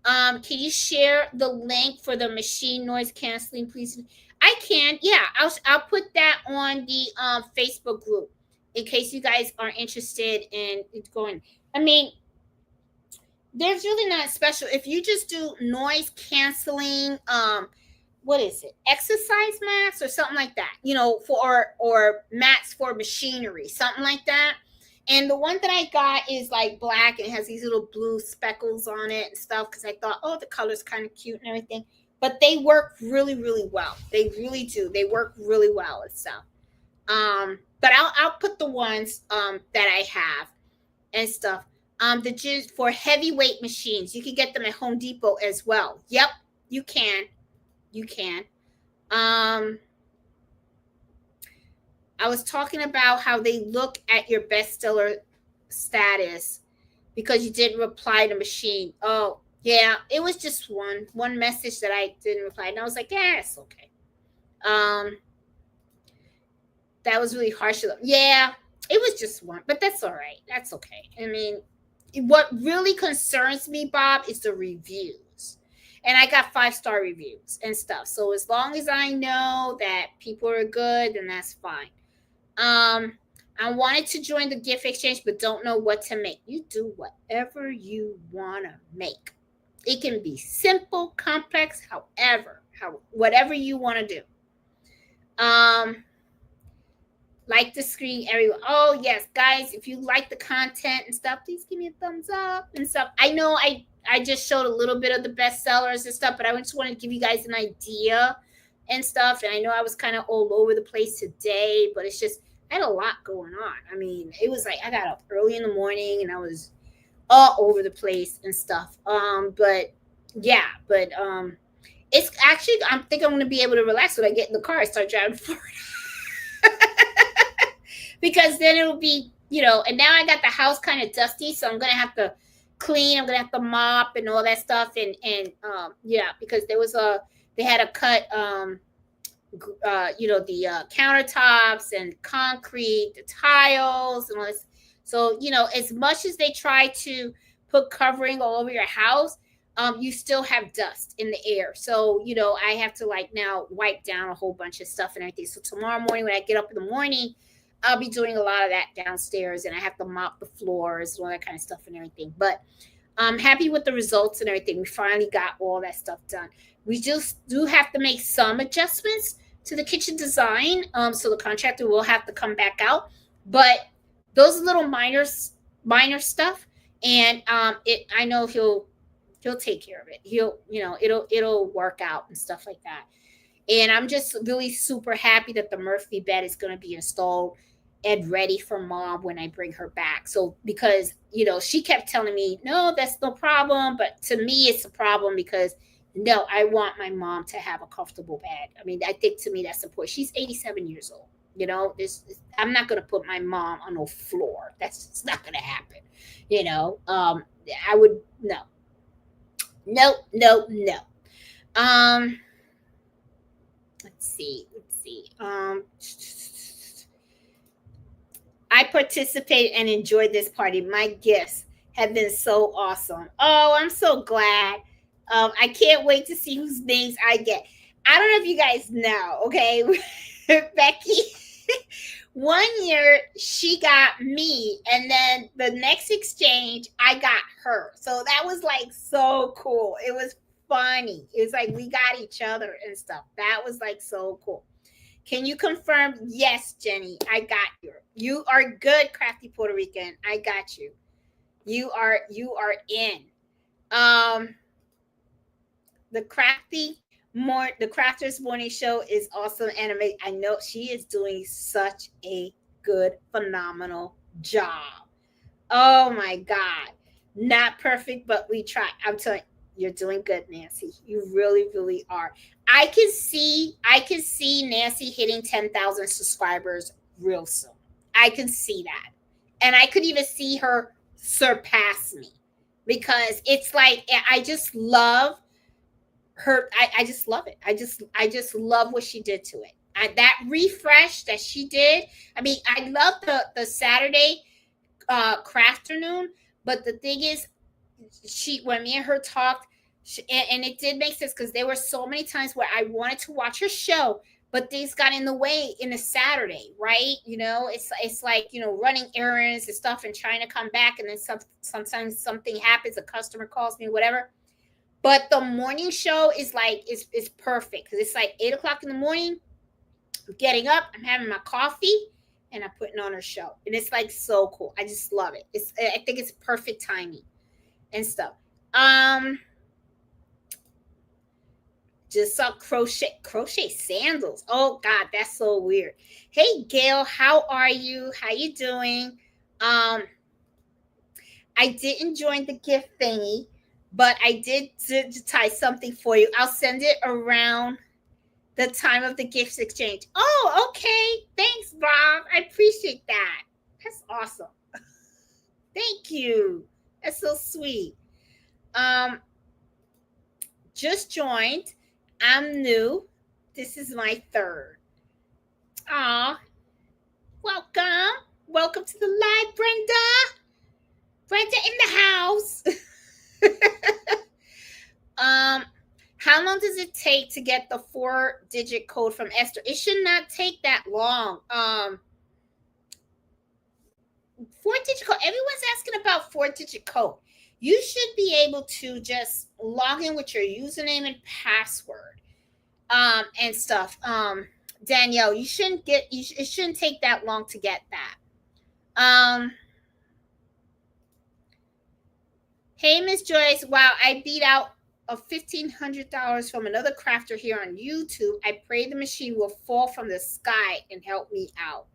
Can you share the link for the machine noise canceling, please? I can. Yeah, I'll put that on the Facebook group in case you guys are interested in going. I mean, there's really not special. If you just do noise canceling, what is it? Exercise mats or something like that, for or mats for machinery, something like that. And the one that I got is black and it has these little blue speckles on it and stuff because I thought, oh, the color's kind of cute and everything. But they work really, really well. They really do. They work really well and stuff. But I'll put the ones that I have and stuff. The for heavyweight machines, you can get them at Home Depot as well. Yep, you can. You can. I was talking about how they look at your bestseller status because you didn't reply to machine. Oh, yeah, it was just one message that I didn't reply. And I was like, yeah, it's okay. That was really harsh. Yeah, it was just one, but that's all right. That's okay. I mean, what really concerns me, Bob, is the reviews. And I got 5-star reviews and stuff. So as long as I know that people are good, then that's fine. I wanted to join the gift exchange, but don't know what to make. You do whatever you want to make. It can be simple, complex, whatever you want to do. Like the screen, everyone. Oh, yes, guys, if you like the content and stuff, please give me a thumbs up and stuff. I know I just showed a little bit of the bestsellers and stuff, but I just want to give you guys an idea and stuff. And I know I was kind of all over the place today, but it's just, I had a lot going on. I mean, it was I got up early in the morning and I was all over the place and stuff. But it's actually, I think I'm going to be able to relax when I get in the car and start driving forward. Because then it'll be and now I got the house kind of dusty, so I'm gonna have to clean. I'm gonna have to mop and all that stuff, and yeah, because they had to cut the countertops and concrete, the tiles, and all this. So as much as they try to put covering all over your house, you still have dust in the air. So I have to like now wipe down a whole bunch of stuff and everything. So tomorrow morning when I get up in the morning, I'll be doing a lot of that downstairs, and I have to mop the floors and all that kind of stuff and everything. But I'm happy with the results and everything. We finally got all that stuff done. We just do have to make some adjustments to the kitchen design. So the contractor will have to come back out. But those little minor stuff, and I know he'll take care of it. It'll work out and stuff like that. And I'm just really super happy that the Murphy bed is going to be installed and ready for mom when I bring her back. So because she kept telling me, no, that's no problem, but to me it's a problem because no, I want my mom to have a comfortable bed. I mean, I think to me that's important. She's 87 years old. I'm not going to put my mom on no floor. That's just not going to happen. I would no. No, no, no. Let's see. I participated and enjoyed this party. My gifts have been so awesome. Oh, I'm so glad. I can't wait to see whose names I get. I don't know if you guys know, okay? Becky, one year she got me, and then the next exchange I got her. So that was like so cool. It was funny. It was like we got each other and stuff. That was like so cool. Can you confirm? Yes, Jenny, I got you. You are good, Crafty Puerto Rican. I got you. You are in. The Crafters Morning Show is awesome anime. I know she is doing such a good, phenomenal job. Oh my God. Not perfect, but we try. I'm telling you, you're doing good, Nancy. You really, really are. I can see Nancy hitting 10,000 subscribers real soon. I can see that. And I could even see her surpass me because it's like, I just love her. I just love it. I just love what she did to it. That refresh that she did. I mean, I love the Saturday crafternoon, but the thing is, when me and her talked, and it did make sense because there were so many times where I wanted to watch her show, but things got in the way in a Saturday, right? It's like running errands and stuff and trying to come back, and then sometimes something happens, a customer calls me, whatever. But the morning show is like is perfect because it's like 8:00 in the morning. I'm getting up, I'm having my coffee, and I'm putting on her show, and it's like so cool. I just love it. I think it's perfect timing and stuff. Just saw crochet sandals. Oh God, that's so weird. Hey Gail, how are you? How you doing? I didn't join the gift thingy, but I did tie something for you. I'll send it around the time of the gifts exchange. Oh, okay. Thanks, Bob. I appreciate that. That's awesome. Thank you. That's so sweet. Just joined. I'm new. This is my third. Aw. Welcome. Welcome to the live, Brenda. Brenda in the house. How long does it take to get the 4-digit code from Esther? It should not take that long. 4-digit code. Everyone's asking about 4-digit code. You should be able to just log in with your username and password, and stuff. Danielle, it shouldn't take that long to get that. Hey, Miss Joyce. Wow, I beat out of $1,500 from another crafter here on YouTube. I pray the machine will fall from the sky and help me out.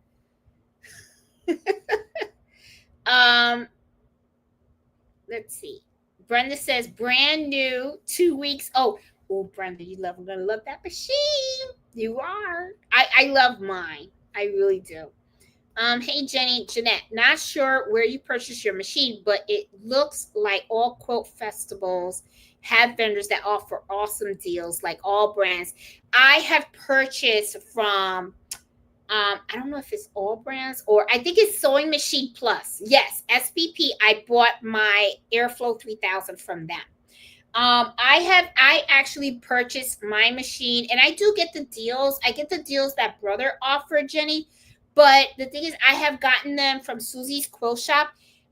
Let's see. Brenda says brand new, 2 weeks. Oh, Brenda, you're gonna love that machine. You are. I love mine. I really do. Hey Jeanette, not sure where you purchased your machine, but it looks like all quilt festivals have vendors that offer awesome deals, like all brands. I have purchased from I don't know if it's all brands or I think it's Sewing Machine Plus. Yes, SPP. I bought my Airflow 3000 from them. I actually purchased my machine, and I do get the deals. I get the deals that brother offered, Jenny. But the thing is, I have gotten them from Susie's Quilt Shop.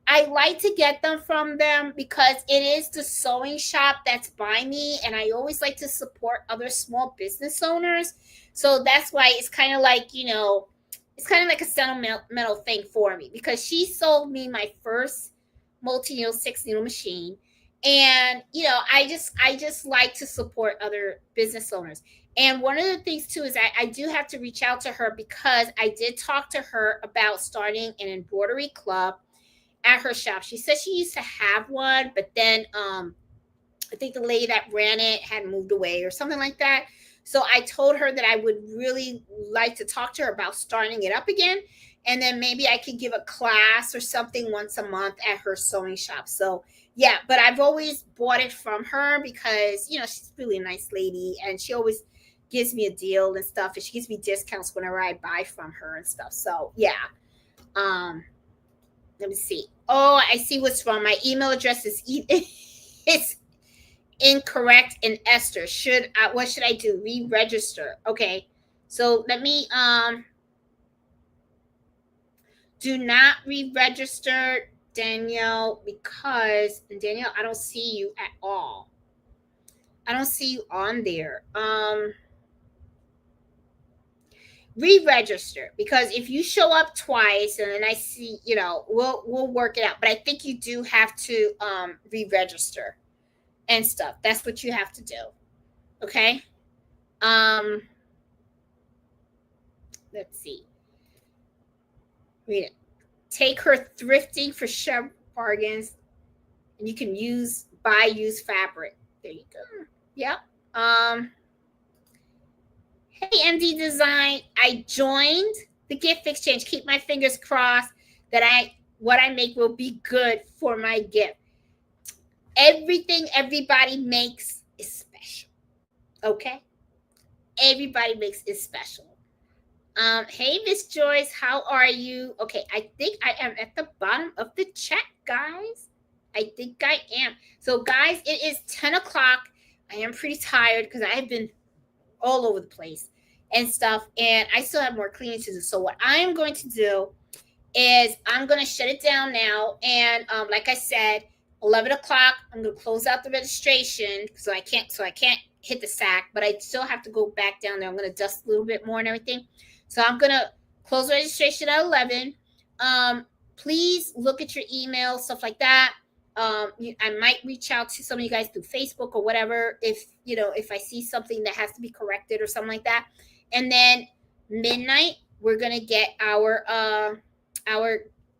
I like to get them from them because it is the sewing shop that's by me, and I always like to support other small business owners. So that's why it's kind of like, it's kind of like a sentimental thing for me because she sold me my first multi-needle 6 needle machine, and I just like to support other business owners. And one of the things too is I do have to reach out to her because I did talk to her about starting an embroidery club at her shop. She said she used to have one, but then I think the lady that ran it had moved away or something like that. So I told her that I would really like to talk to her about starting it up again. And then maybe I could give a class or something once a month at her sewing shop. So yeah, but I've always bought it from her because, she's really a nice lady and she always gives me a deal and stuff. And she gives me discounts whenever I buy from her and stuff. So yeah. Um, Let me see. Oh, I see what's wrong. My email address is it's incorrect in Esther. What should I do? Re-register. Okay. So let me do not re-register, Danielle, because Danielle, I don't see you at all. I don't see you on there. Re-register, because if you show up twice and then I see, we'll work it out. But I think you do have to re-register and stuff. That's what you have to do. Okay. Let's see. Read it. Take her thrifting for sharp bargains, and you can buy used fabric. There you go. Yep. Hey, MD Design. I joined the gift exchange. Keep my fingers crossed that what I make will be good for my gift. Everything everybody makes is special. Okay? Everybody makes is special. Hey, Miss Joyce, how are you? Okay, I think I am at the bottom of the chat, guys. I think I am. So, guys, it is 10 o'clock. I am pretty tired because I have been all over the place and stuff, and I still have more cleaning to do. So, what I am going to do is I'm going to shut it down now. And like I said, 11 o'clock, I'm going to close out the registration. So I can't hit the sack, but I still have to go back down there. I'm going to dust a little bit more and everything. So I'm going to close registration at 11. Please look at your email, stuff like that. I might reach out to some of you guys through Facebook or whatever if I see something that has to be corrected or something like that. And then midnight, we're going to get our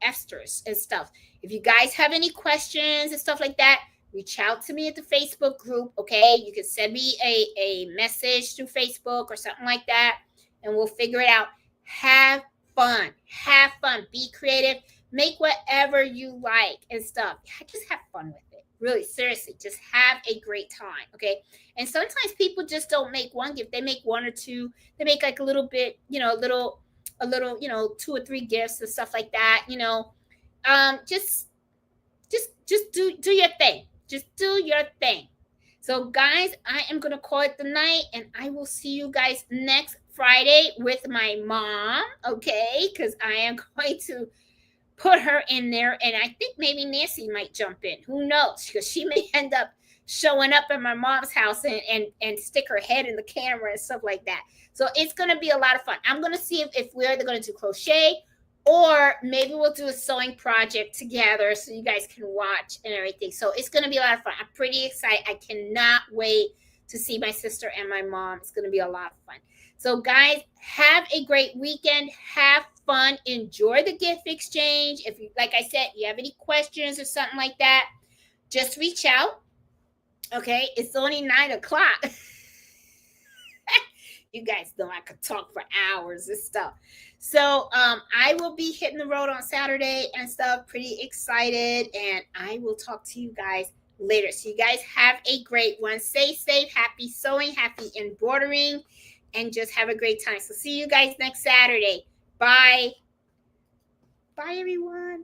Esters and stuff. If you guys have any questions and stuff like that, reach out to me at the Facebook group. Okay, you can send me a message through Facebook or something like that, and we'll figure it out. Have fun. Be creative. Make whatever you like and stuff. Just have fun with it. Really, seriously, just have a great time. Okay. And sometimes people just don't make one gift. They make one or two. They make like a little bit, a little, 2 or 3 gifts and stuff like that. Just do your thing. Just do your thing. So, guys, I am gonna call it the night, and I will see you guys next Friday with my mom. Okay, because I am going to put her in there, and I think maybe Nancy might jump in. Who knows? Because she may end up showing up at my mom's house and stick her head in the camera and stuff like that. So it's going to be a lot of fun. I'm going to see if we're either going to do crochet or maybe we'll do a sewing project together so you guys can watch and everything. So it's going to be a lot of fun. I'm pretty excited. I cannot wait to see my sister and my mom. It's going to be a lot of fun. So, guys, have a great weekend. Have fun. Enjoy the gift exchange. If you, like I said, you have any questions or something like that, just reach out. Okay, it's only 9 o'clock. You guys know I could talk for hours and stuff. So I will be hitting the road on Saturday and stuff. Pretty excited, and I will talk to you guys later. So you guys have a great one. Stay safe, happy sewing, happy embroidering, and just have a great time. So see you guys next Saturday. Bye. Bye, everyone.